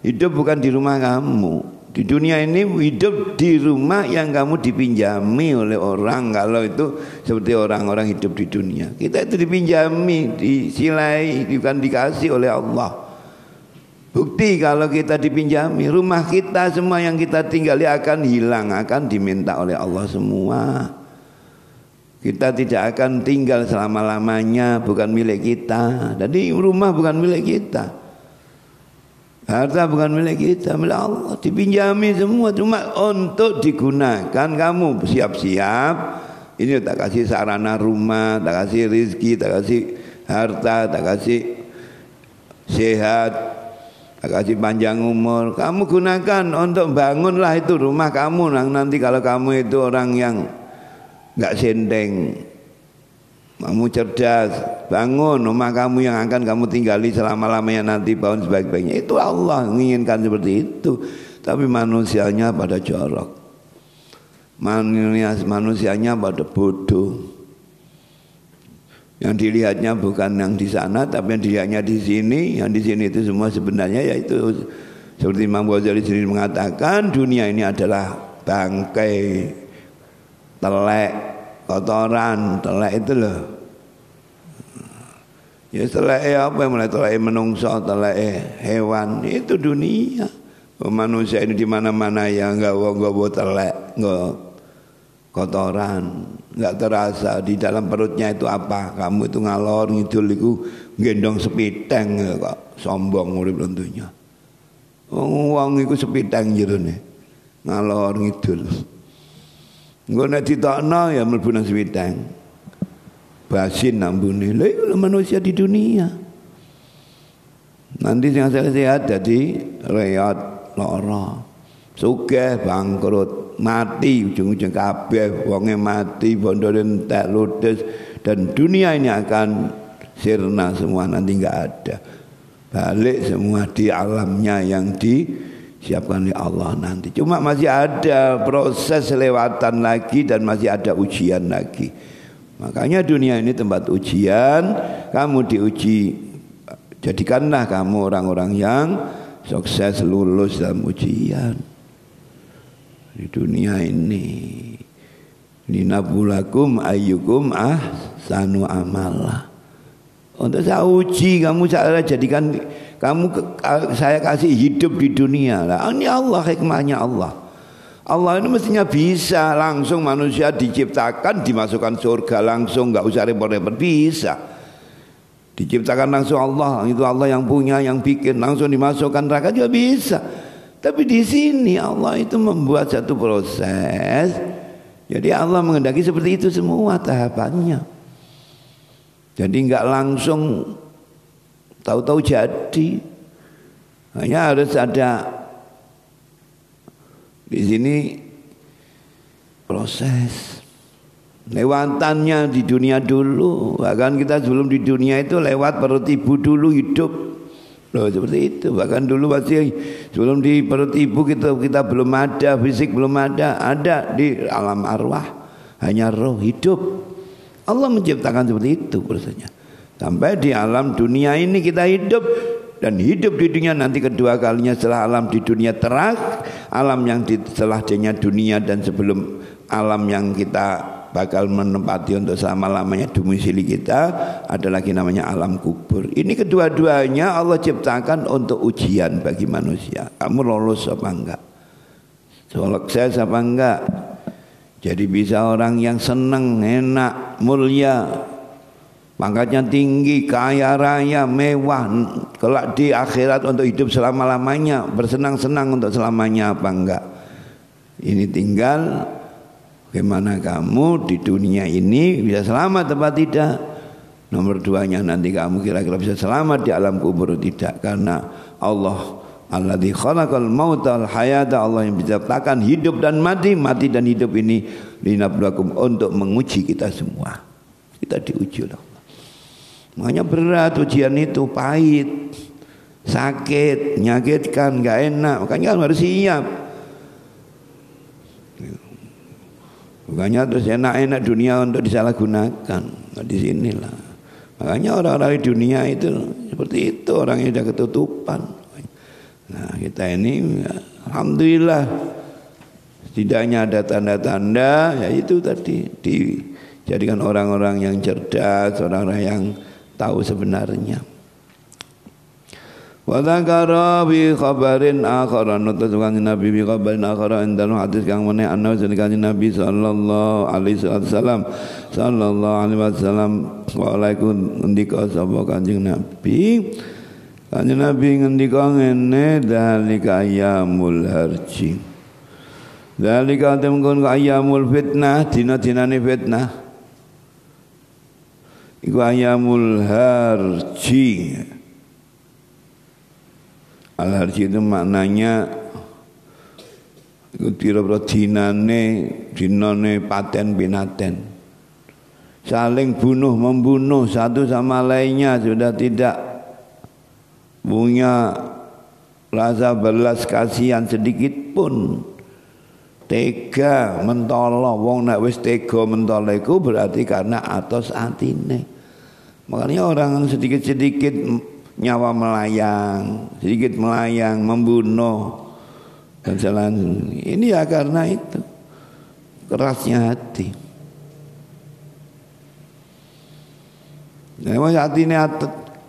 hidup bukan di rumah kamu. Di dunia ini hidup di rumah yang kamu dipinjami oleh orang. Kalau itu seperti orang-orang hidup di dunia, kita itu dipinjami, disilai, bukan dikasih oleh Allah. Bukti kalau kita dipinjami, rumah kita semua yang kita tinggali akan hilang, akan diminta oleh Allah semua. Kita tidak akan tinggal selama-lamanya, bukan milik kita. Jadi rumah bukan milik kita, harta bukan milik kita, milik Allah. Dipinjami semua, cuma untuk digunakan. Kamu siap-siap, ini tak kasih sarana rumah, tak kasih rezeki, tak kasih harta, tak kasih sehat, tak kasih panjang umur. Kamu gunakan untuk bangunlah itu rumah kamu. Nanti kalau kamu itu orang yang enggak senteng, kamu cerdas, bangun rumah kamu yang akan kamu tinggali selama-lamanya nanti, bangun sebaik-baiknya. Itu Allah menginginkan seperti itu. Tapi manusianya pada jorok, manusianya pada bodoh. Yang dilihatnya bukan yang di sana, tapi yang dilihatnya di sini. Yang di sini itu semua sebenarnya yaitu seperti Imam Ghazali sendiri mengatakan, dunia ini adalah bangkai, telek, kotoran, telek itu loh. Ya telek apa yang mulai telek menungso, telek hewan, itu dunia. Manusia ini di mana-mana ya enggak telek, enggak kotoran, enggak terasa di dalam perutnya itu apa. Kamu itu ngalor ngidul iku gendong sepiteng kok sombong urip lentunya. Wong iku sepiteng jerone. Ngalor ngidul. Engko nek ditokno ya mlebu nang sepiteng. Basin nambune. Lha iku manusia di dunia. Nanti sing sehat jadi reot lara. Sugih bangkrut, mati ujung-ujung kabeh wonge mati, bondone entek ludes dan dunia ini akan sirna semua nanti enggak ada. Balik semua di alamnya yang disiapkan oleh Allah nanti. Cuma masih ada proses lewatan lagi dan masih ada ujian lagi. Makanya dunia ini tempat ujian, kamu diuji. Jadikanlah kamu orang-orang yang sukses lulus dalam ujian di dunia ini. Linabulakum ayyukum ahsanu amala. Untuk saya uji kamu, saya jadikan kamu, saya kasih hidup di dunia. Lah ini Allah, hikmahnya Allah. Allah ini mestinya bisa langsung manusia diciptakan dimasukkan surga langsung, enggak usah repot-repot, bisa. Diciptakan langsung Allah, itu Allah yang punya, yang bikin, langsung dimasukkan neraka juga bisa. Tapi di sini Allah itu membuat satu proses. Jadi Allah menghendaki seperti itu semua tahapannya. Jadi enggak langsung tahu-tahu jadi. Hanya harus ada di sini proses. Lewatannya di dunia dulu. Bahkan kita sebelum di dunia itu lewat perut ibu dulu hidup. Loh seperti itu. Bahkan dulu masih sebelum di perut ibu kita belum ada, fisik belum ada di alam arwah. Hanya roh hidup. Allah menciptakan seperti itu prosesnya. Sampai di alam dunia ini kita hidup. Dan hidup di dunia nanti kedua kalinya setelah alam di dunia alam yang setelah dunia dan sebelum alam yang kita bakal menempati untuk selama-lamanya domisili kita, ada lagi namanya alam kubur. Ini kedua-duanya Allah ciptakan untuk ujian bagi manusia. Kamu lolos apa enggak? Sukses apa enggak? Jadi bisa orang yang senang, enak, mulia, pangkatnya tinggi, kaya raya, mewah, kelak di akhirat untuk hidup selama-lamanya, bersenang-senang untuk selamanya apa enggak? Ini tinggal bagaimana kamu di dunia ini bisa selamat apa tidak. Nomor duanya nanti kamu kira-kira bisa selamat di alam kubur tidak. Karena Allah alladzi khalaqal mauta wal hayata, Allah yang menciptakan hidup dan mati. Mati dan hidup ini linabluwakum, untuk menguji kita semua. Kita diuji oleh Allah. Makanya berat ujian itu, pahit, sakit, menyakitkan, enggak enak. Makanya harus siap. Bukannya terus enak-enak dunia untuk disalahgunakan. Nah, di sinilah. Makanya orang-orang di dunia itu seperti itu, orang yang sudah ketutupan. Nah, kita ini alhamdulillah setidaknya ada tanda-tanda, yaitu tadi dijadikan orang-orang yang cerdas, orang-orang yang tahu sebenarnya. Wa dzakara bi khabarin akhara, nutaskan Nabi bi khabarin akhara indal hadis kang meneh ana jenenge Nabi sallallahu alaihi wasallam wa alaikum ndika sapa Kanjeng Nabi. Kanjeng Nabi ngendika ngene, dzalika ayyamul harji. Dzalika temkon ayyamul fitnah, dina-dinane fitnah. Iku ayyamul harji. Al-harji itu maknanya iku pira-pira dinane paten binaten. Saling bunuh membunuh satu sama lainnya, sudah tidak punya rasa belas kasihan sedikit pun. Tega mentolo, wong nek wis tega mentolo iku berarti karena atos atine. Makanya orang sedikit-sedikit nyawa melayang, sedikit melayang, membunuh dan jalan. Ini ya karena itu kerasnya hati. Nah, hati ini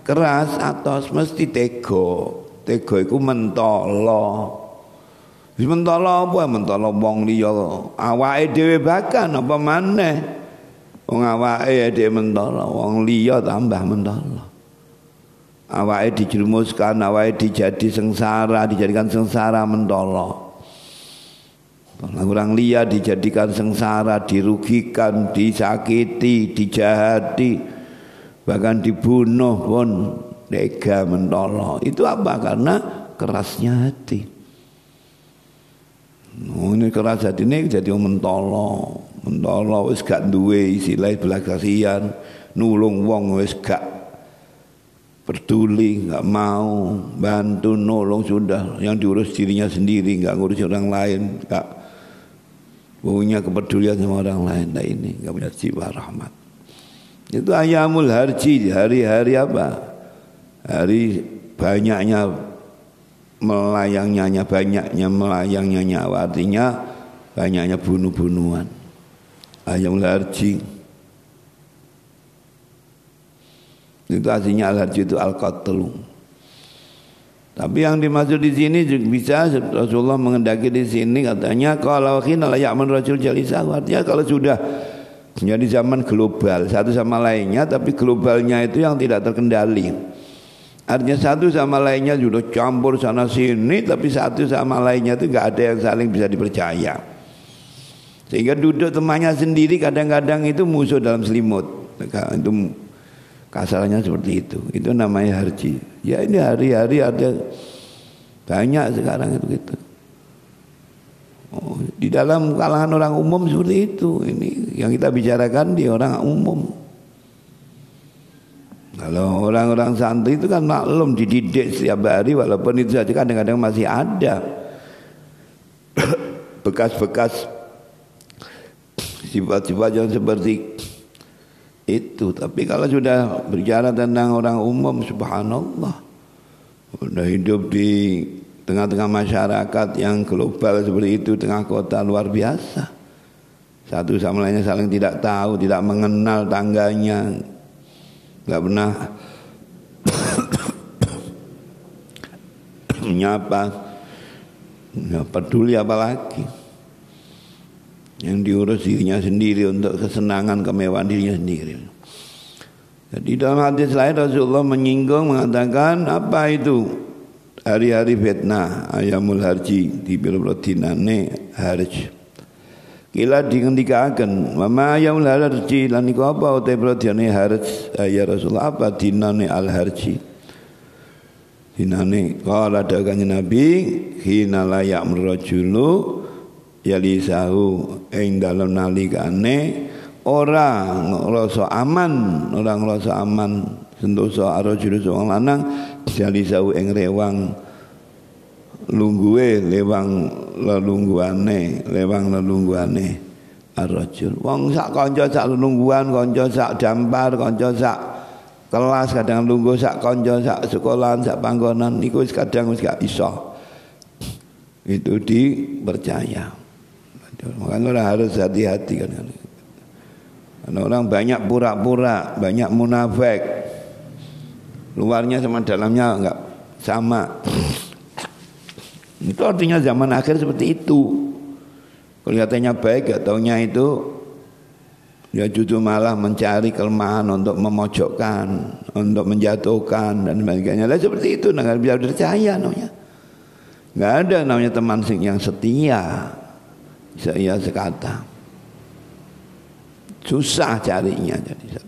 keras atos mesti tego. Tego iku mentolo. Wis mentolo apa? Mentolo wong liya. Awake dhewe bahkan apa maneh. Wong awake dhewe mentolo, wong liya tambah mentolo. Awake dijerumuskan, awake dijadi sengsara, dijadikan sengsara mentolo. Orang liya dijadikan sengsara, dirugikan, disakiti, dijahati, bahkan dibunuh pun tega mentolo. Itu apa? Karena kerasnya hati. Ini keras hati ini jadi mentolo. Mentolo wis gak duwe istilah belas kasihan, nulung wong wis gak peduli, gak mau bantu nolong, sudah yang diurus dirinya sendiri, gak ngurus orang lain, gak punya kepedulian sama orang lain. Nah ini gak punya jiwa rahmat. Itu ayamul harji, hari-hari apa? Hari banyaknya melayangnya, banyaknya melayangnya nyawa, artinya banyaknya bunuh-bunuhan. Ayamul harji itu artinya al-harji itu al-qatlu. Tapi yang dimaksud di sini juga bisa Rasulullah mengendaki di sini katanya kalau khina la ya'man rajul jalisahu, artinya kalau sudah menjadi zaman global satu sama lainnya, tapi globalnya itu yang tidak terkendali. Artinya satu sama lainnya sudah campur sana sini, tapi satu sama lainnya itu enggak ada yang saling bisa dipercaya. Sehingga duduk temannya sendiri kadang-kadang itu musuh dalam selimut. Itu kasarnya seperti itu. Itu namanya harji. Ya ini hari-hari ada banyak sekarang itu gitu. Oh, di dalam kalangan orang umum seperti itu. Ini yang kita bicarakan di orang umum. Kalau orang-orang santri itu kan maklum dididik setiap hari, walaupun itu saja kadang-kadang masih ada bekas-bekas sifat-sifat yang seperti itu. Tapi kalau sudah bicara tentang orang umum, subhanallah, sudah hidup di tengah-tengah masyarakat yang global seperti itu, tengah kota luar biasa, satu sama lainnya saling tidak tahu, tidak mengenal tangganya, nggak pernah menyapa, nggak peduli apalagi. Yang diurus dirinya sendiri untuk kesenangan, kemewahan dirinya sendiri. Jadi dalam hadis lain Rasulullah menyinggung, mengatakan apa itu hari-hari fitnah, ayamul harji, di pira-pira dinane harj. Kila dingendikaken, mama ayamul harji lan iku apa uta pira dinane harj, ya Rasulullah apa dinane al harji? Dinane qala dagange Nabi, hina la ya'mur rajulu yalisahu ing dalem nalikane ora ngrasa aman, sentosa arajul wong lanang yalisahu ing rewang lungguhe, lewang lelungguhane arajul. Wong sak kanca sak lelungguhan, kanca sak dampar, kanca sak kelas, kadang lungguh sak kanca sak sekolahan, sak panggonan iku wis kadang wis gak iso. Itu dipercaya. Makanya orang harus hati-hati kan. Karena orang banyak pura-pura, banyak munafik. Luarnya sama dalamnya enggak sama. Itu artinya zaman akhir seperti itu. Kelihatannya baik, gak taunya itu ya justru malah mencari kelemahan untuk memojokkan, untuk menjatuhkan dan sebagainya. Lah seperti itu, enggak bisa percaya namanya. Enggak ada namanya teman yang setia. Saya sekata susah carinya, jadi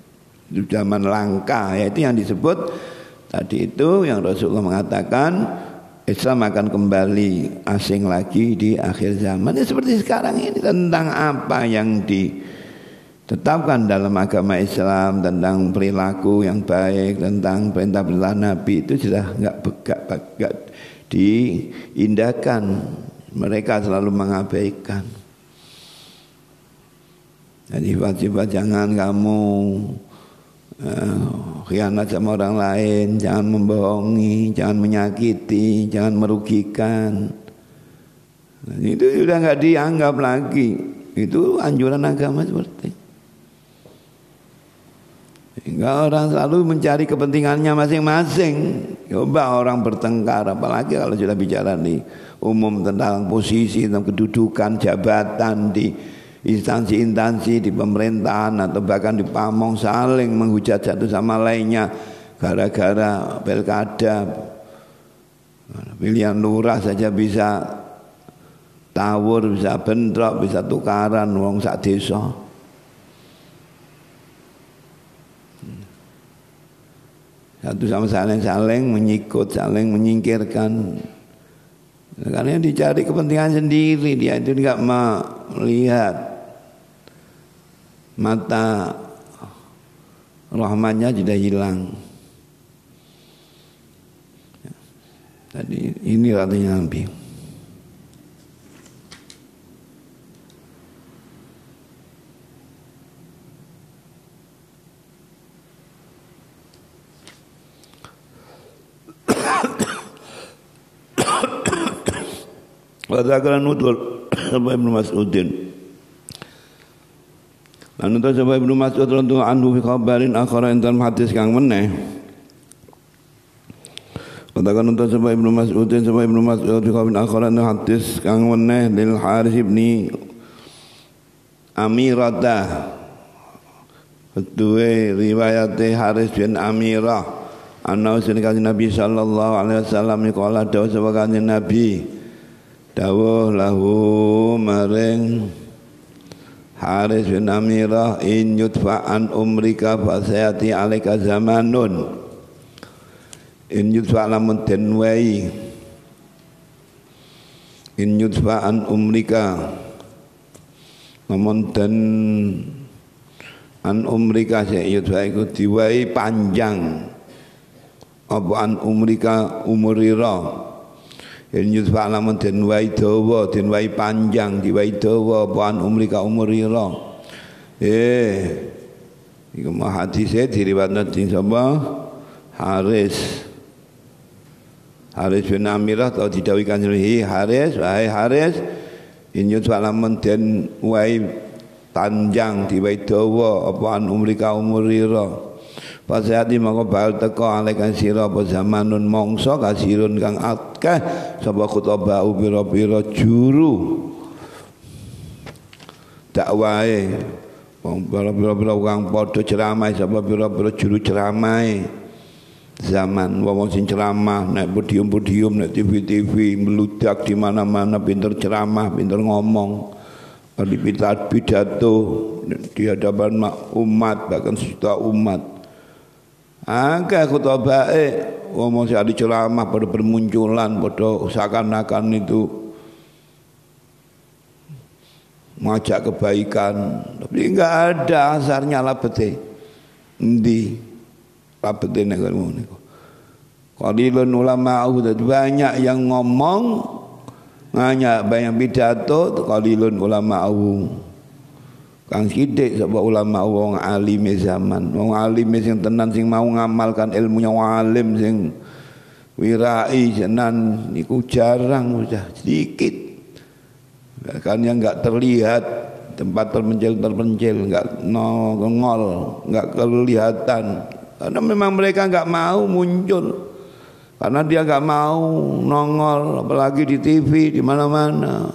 zaman langka, yaitu yang disebut tadi itu yang Rasulullah mengatakan Islam akan kembali asing lagi di akhir zaman. Ya, seperti sekarang ini tentang apa yang ditetapkan dalam agama Islam, tentang perilaku yang baik, tentang perintah-perintah Nabi itu sudah enggak diindahkan. Mereka selalu mengabaikan. Jadi sifat-sifat jangan kamu khianat sama orang lain, jangan membohongi, jangan menyakiti, jangan merugikan. Nah, itu sudah nggak dianggap lagi. Itu anjuran agama seperti itu. Sehingga orang selalu mencari kepentingannya masing-masing. Coba orang bertengkar, apalagi kalau sudah bicara di umum tentang posisi, tentang kedudukan, jabatan di instansi-instansi di pemerintahan atau bahkan di pamong, saling menghujat satu sama lainnya gara-gara pilkada. Pilihan lurah saja bisa tawur, bisa bentrok, bisa tukaran wong sak desa. Satu sama saling menyikut, saling menyingkirkan. Karena dicari kepentingan sendiri, dia itu enggak melihat mata rahmatnya sudah hilang. Tadi ini artinya Nabi. Wadakran nutul sampai Ibnu Mas'udin. Lan nutul sampai Ibnu Mas'ud radhiyallahu anhu fi khabarin akhara entan hadis kang meneh. Wadakran nutul sampai Ibnu Mas'udin sampai Ibnu Mas'ud fi khabarin akhara entan hadis kang meneh lil Harits ibni Amirata. Kedua riwayat Harits bin Amirah. Ana usin kanjeng Nabi sallallahu alaihi wasallam qala dawuh sapa kanjeng Nabi dawuh lahu maring Harits bin Amirah in yudfa'an umrika fasayati alaika zamanun in yudfa' lamun den wai in yudfa'an umrika lamun den an umrika sik yudfa' iku diwai panjang apa an umrika umurira in yudfa' lamun den wai dawa, den wai panjang, diwai dawa apaan umrika umurira. Iku mah hadise diriwayatna dening sapa? Harits. Harits bin Amirah tau didhawuhi Kanjeng Harits, wahai Harits, in yudfa' lamun den wai panjang, diwai dawa apaan umrika umurira. Pasihati maka bal teko alekan sira apa zamanun mongso kasirun kang akeh sapa khutbah pira-pira juru dakwahe wong pira-pira kang padha ceramah sapa pira-pira juru ceramah zaman wong sing ceramah nek podium-podium nek TV-TV meludak di mana-mana pinter ceramah pinter ngomong di pidato di hadapan umat bahkan sejuta umat. Angka khutbahe wong sing ceramah pada bermunculan pada seakan-akan itu mengajak kebaikan tapi enggak ada asarnya labete endi labete nek ngono niku qalilun ulama banyak yang ngomong banyak pidato qalilun ulama kang sithik sapa ulama wong alim zaman wong alim sing tenan sing mau ngamalkan ilmunya wong alim sing wirai tenan niku jarang sudah sedikit kan yang enggak terlihat tempat terpencil enggak nongol enggak kelihatan karena memang mereka enggak mau muncul karena dia enggak mau nongol apalagi di TV di mana-mana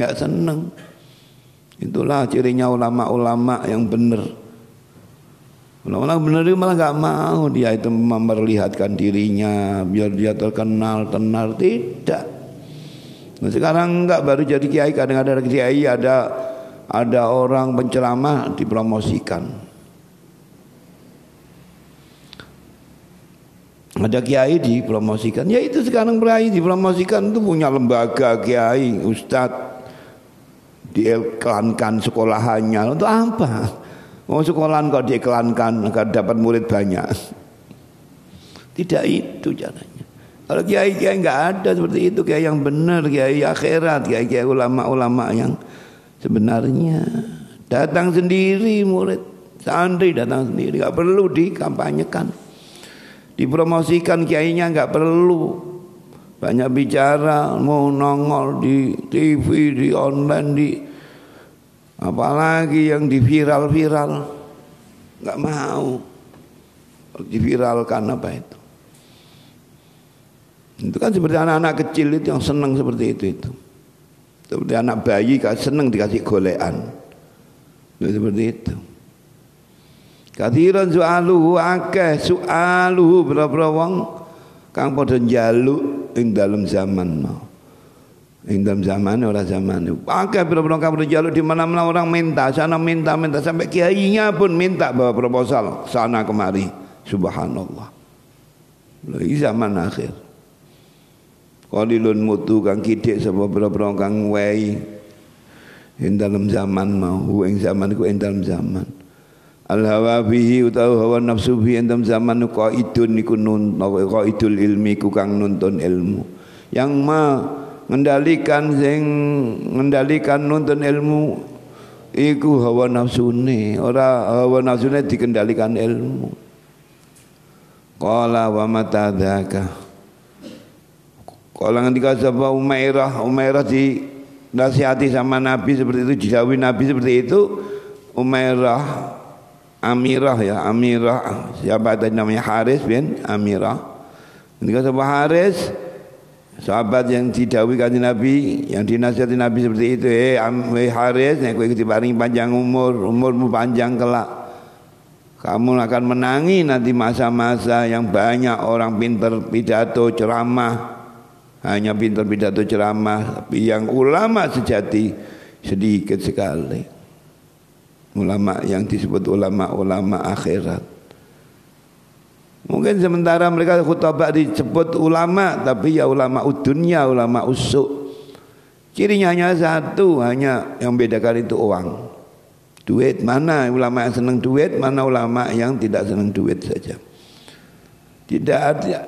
enggak seneng. Itulah cirinya ulama-ulama yang benar. Ulama benar itu malah enggak mau dia itu memperlihatkan dirinya biar dia terkenal tenar tidak. Nah, sekarang enggak baru jadi kiai kadang-kadang kiai ada orang penceramah dipromosikan. Ada kiai dipromosikan. Ya itu sekarang kiai dipromosikan itu punya lembaga kiai, ustadz diiklankan sekolahannya untuk apa? Mau sekolahan kok diiklankan agar dapat murid banyak? Tidak itu caranya. Kalau kiai-kiai enggak ada seperti itu, kiai yang benar, kiai akhirat, kiai ulama-ulama yang sebenarnya datang sendiri murid, santri datang sendiri, enggak perlu dikampanyekan. Dipromosikan kiainya enggak perlu. Banyak bicara, mau nongol di TV, di online, di apalagi yang di viral-viral. Enggak mau. Diviralkan apa itu? Itu kan seperti anak-anak kecil itu yang senang seperti itu. Seperti anak bayi senang dikasih golekan. Seperti itu. Kathiran su'aluhu akeh, su'aluhu berapa wong kang padha njaluk ing dalam zaman mau. Ing dalam zaman ora zaman. Akeh berapa kang padha njaluk di mana-mana orang minta, sana minta sampai kiainya pun minta bawa proposal sana kemari. Subhanallah. Lagi zaman akhir. Qalilun mutu kang kidik sapa berapa kang wehi ing dalam zaman mau, ing zaman ku ing dalam zaman. Al hawa bihi utawa hawa nafsu bihi ing dalam zaman qaidun niku qaidul ilmi ku kang nuntun ilmu. Yang mengendalikan nuntun ilmu iku hawa nafsune, ora hawa nafsune dikendalikan ilmu. Qala wa mata dzaka. Qala ngendika sapa Umairah di nasihati sama Nabi seperti itu, dijauhi Nabi seperti itu. Umairah Amirah ya, Amirah siapa tadi namanya Haris bin Amirah. Ketika sahabat Haris, sahabat yang didhawuhi kanjeng Nabi, yang dinasihati Nabi seperti itu, Haris, nek kowe diparingi panjang umurmu panjang kelak. Kamu akan menangi nanti masa-masa yang banyak orang pintar pidato ceramah, hanya pintar pidato ceramah, tapi yang ulama sejati sedikit sekali. Ulama yang disebut ulama akhirat. Mungkin sementara mereka khutbah disebut ulama, tapi ya ulama dunia, ulama usuk. Cirinya hanya satu, hanya yang bedakan itu uang, duit. Mana ulama yang senang duit, mana ulama yang tidak senang duit saja. Tidak ada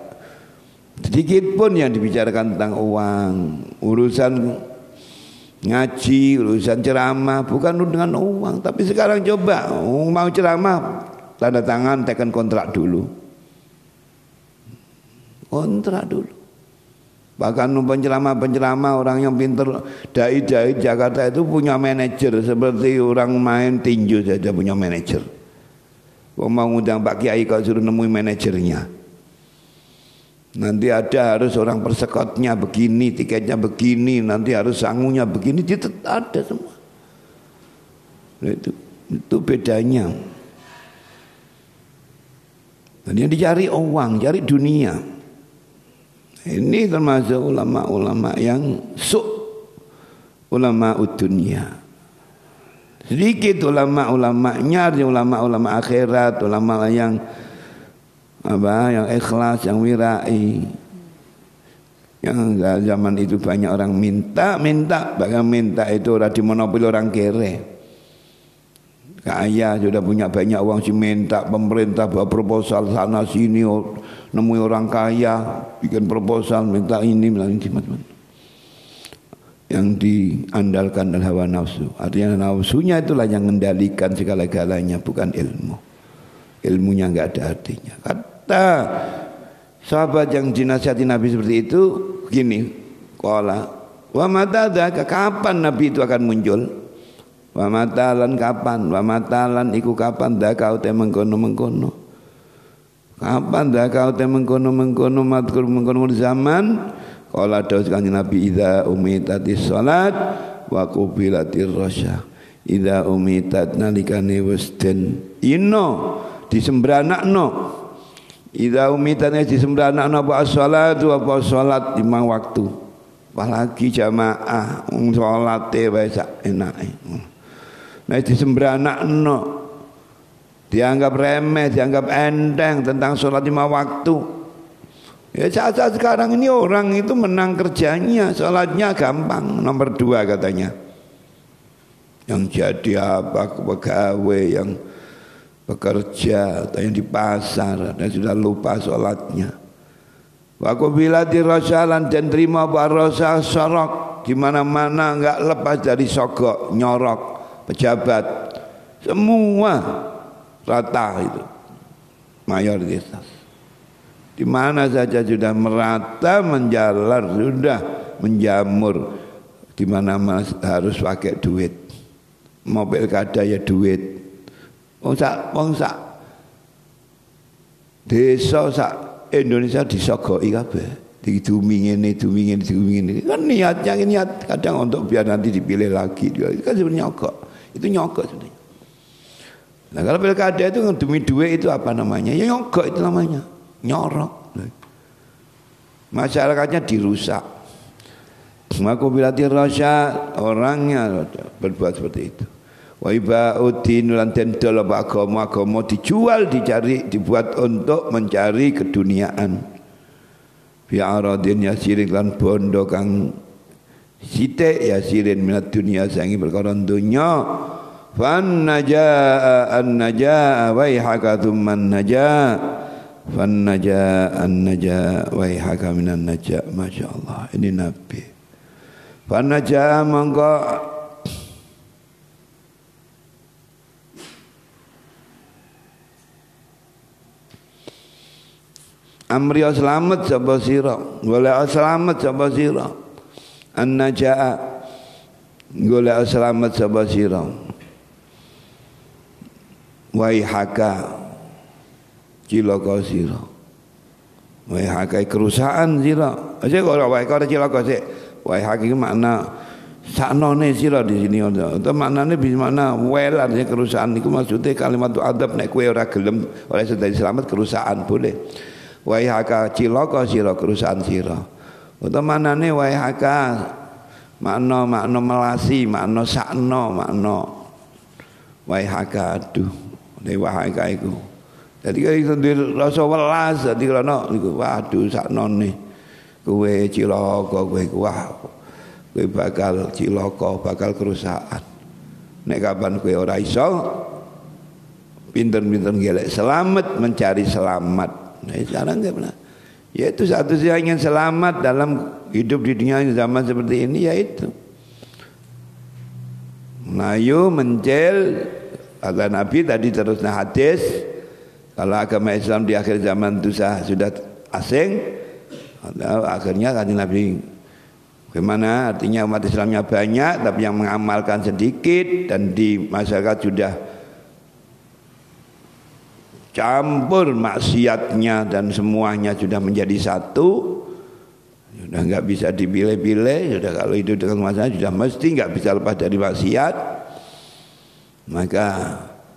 sedikit pun yang dibicarakan tentang uang. Urusan ngaji, urusan ceramah bukan dengan uang. Tapi sekarang coba mau ceramah, tanda tangan, tekan kontrak dulu. Kontrak dulu. Bahkan penceramah orang yang pintar, dai Jakarta itu punya manajer, seperti orang main tinju saja punya manajer. Mau ngundang Pak Kiai kalau suruh nemuin manajernya. Nanti harus orang persekotnya begini, tiketnya begini, nanti harus sangunya begini, itu ada semua. Itu bedanya. Dan yang dicari uang, cari dunia. Ini termasuk ulama-ulama yang ulama dunia. Sedikit ulama-ulamanya, ulama-ulama akhirat, ulama yang yang ikhlas, yang wirai. Yang zaman itu banyak orang minta, bahkan minta itu orang dimonopoli orang kere. Kaya sudah punya banyak uang, si minta pemerintah bawa proposal sana sini, nemui orang kaya bikin proposal minta ini macam-macam. Yang diandalkan adalah hawa nafsu. Artinya nafsunya itulah yang mengendalikan segala-galanya, bukan ilmu. Ilmunya enggak ada artinya. Kata sahabat yang dinasihati Nabi seperti itu gini, qala wa mata dzaka, kapan Nabi itu akan muncul? Wa matalan kapan? Wa matalan iku kapan dzaka uta mengkono-mengkono. Kapan dzaka uta mengkono-mengkono madkur mengkono zaman? Qala dawuh kanjeng Nabi, idza umitatis salat wa qubilatir rasya. Idza umitat nalikane wis den ino disembranakno. Idza umitane disembranakno apa salatu apa salat lima waktu. Apalagi jamaah salate wae sak enake. Nek disembranakno dianggap remeh, dianggap enteng tentang salat lima waktu. Ya saat-saat sekarang ini orang itu menang kerjanya, salatnya gampang, nomor 2 katanya. Yang jadi apa pegawai, yang bekerja atau yang di pasar dan sudah lupa sholatnya. Wa qabilati rasalan, dan terima barasa sorok, di mana-mana enggak lepas dari sogok, nyorok, pejabat, semua rata itu mayoritas. Di mana saja sudah merata, menjalar, sudah menjamur. Di mana harus pakai duit. Mau pilkada ya duit. Wong sak desa sak Indonesia disogoki kabeh. Didumi ngene. Kan niatnya niat kadang untuk biar nanti dipilih lagi. Kan sebenarnya nyogok. Itu nyogok sebenarnya. Nah kalau pilkada itu demi duit itu apa namanya? Ya nyogok itu namanya. Nyorok. Masyarakatnya dirusak. Maka bilati rasyad orangnya berbuat seperti itu. Wa ibauddin lan dendol agama dijual, dicari, dibuat untuk mencari keduniaan. Fi aradin yasirin lan bondo kang sithik yasirin minat dunia sangi perkara dunya. Fan najaa an najaa wa ihaka thumman najaa. Fan najaa an najaa wa ihaka minan najaa. Masyaallah, ini Nabi. Fan najaa mongko amri selamat sapa sira, golek selamat sapa sira. An-najaa golek selamat sapa sira. Waihaka cilaka sira. Waihaka kerusakan sira. Aja kok waihaka cilaka sik. Waihaka iki makna saknone sira di sini atau maknane bisa makna welan kerusakan iku maksudnya kalimat adab nek kowe ora gelem ora sedaya selamat kerusakan boleh. Waihaka cilaka sira kerusakan sira. Utawa manane waihaka makna melasi, makna sakno, makna waihaka aduh. Waihaka iku. Dadi iso rasa welas dadi krono niku waduh saknone. Kowe cilaka kowe wah. Kowe bakal cilaka, bakal kerusakan. Nek kapan kowe ora iso pinter-pinter golek selamat, mencari selamat. Nah sekarang enggak benar. Yaitu satu-satunya ingin selamat dalam hidup di dunia zaman seperti ini yaitu Melayu mencel kata Nabi tadi terusnya hadis kalau agama Islam di akhir zaman itu sudah asing akhirnya kata Nabi bagaimana artinya umat Islamnya banyak tapi yang mengamalkan sedikit dan di masyarakat sudah campur maksiatnya dan semuanya sudah menjadi satu, sudah enggak bisa dipilih-pilih, sudah kalau itu dengan masalah sudah mesti enggak bisa lepas dari maksiat. Maka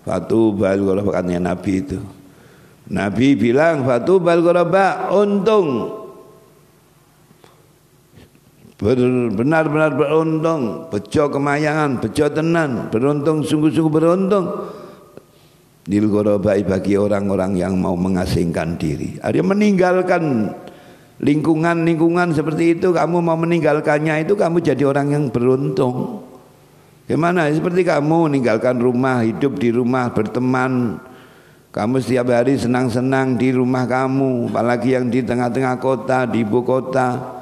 fatubal ghuraba katanya Nabi itu. Nabi bilang fatubal ghuraba, untung benar-benar beruntung, bejo kemayangan, bejo tenan, beruntung sungguh-sungguh beruntung. Lil ghurabai bagi orang-orang yang mau mengasingkan diri. Ada meninggalkan lingkungan seperti itu, kamu mau meninggalkannya itu kamu jadi orang yang beruntung. Gimana? Seperti kamu meninggalkan rumah, hidup di rumah, berteman. Kamu setiap hari senang-senang di rumah kamu, apalagi yang di tengah-tengah kota, di ibu kota.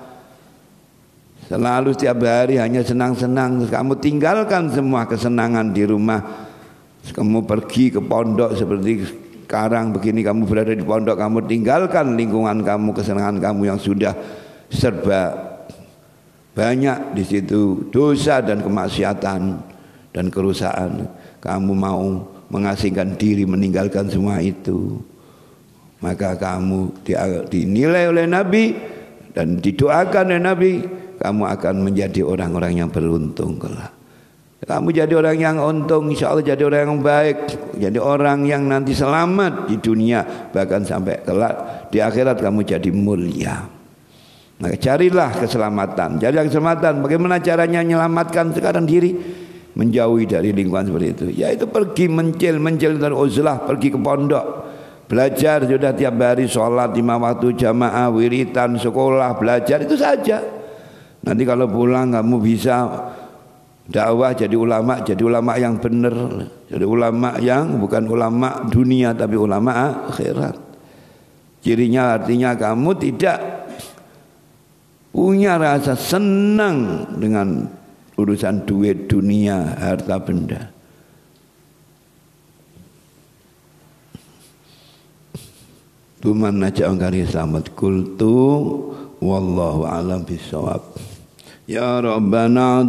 Selalu setiap hari hanya senang-senang, kamu tinggalkan semua kesenangan di rumah. Kamu pergi ke pondok seperti sekarang begini, kamu berada di pondok, kamu tinggalkan lingkungan kamu, kesenangan kamu yang sudah serba banyak di situ dosa dan kemaksiatan dan kerusakan. Kamu mau mengasingkan diri, meninggalkan semua itu, maka kamu dinilai oleh Nabi dan didoakan oleh Nabi, kamu akan menjadi orang-orang yang beruntung kelak. Kamu jadi orang yang untung, insya Allah jadi orang yang baik, jadi orang yang nanti selamat di dunia, bahkan sampai kelak di akhirat kamu jadi mulia. Maka carilah keselamatan, carilah keselamatan. Bagaimana caranya menyelamatkan sekarang diri? Menjauhi dari lingkungan seperti itu. Yaitu pergi mencil dari uzlah, pergi ke pondok, belajar sudah tiap hari, sholat 5 waktu jamaah, wiritan, sekolah, belajar itu saja. Nanti kalau pulang kamu bisa dakwah, jadi ulama yang benar, jadi ulama yang bukan ulama dunia tapi ulama akhirat. Cirinya artinya kamu tidak punya rasa senang dengan urusan duit dunia, harta benda. tuman najak kari selamat kultu wallahu alam bisawab. Ya Rabbana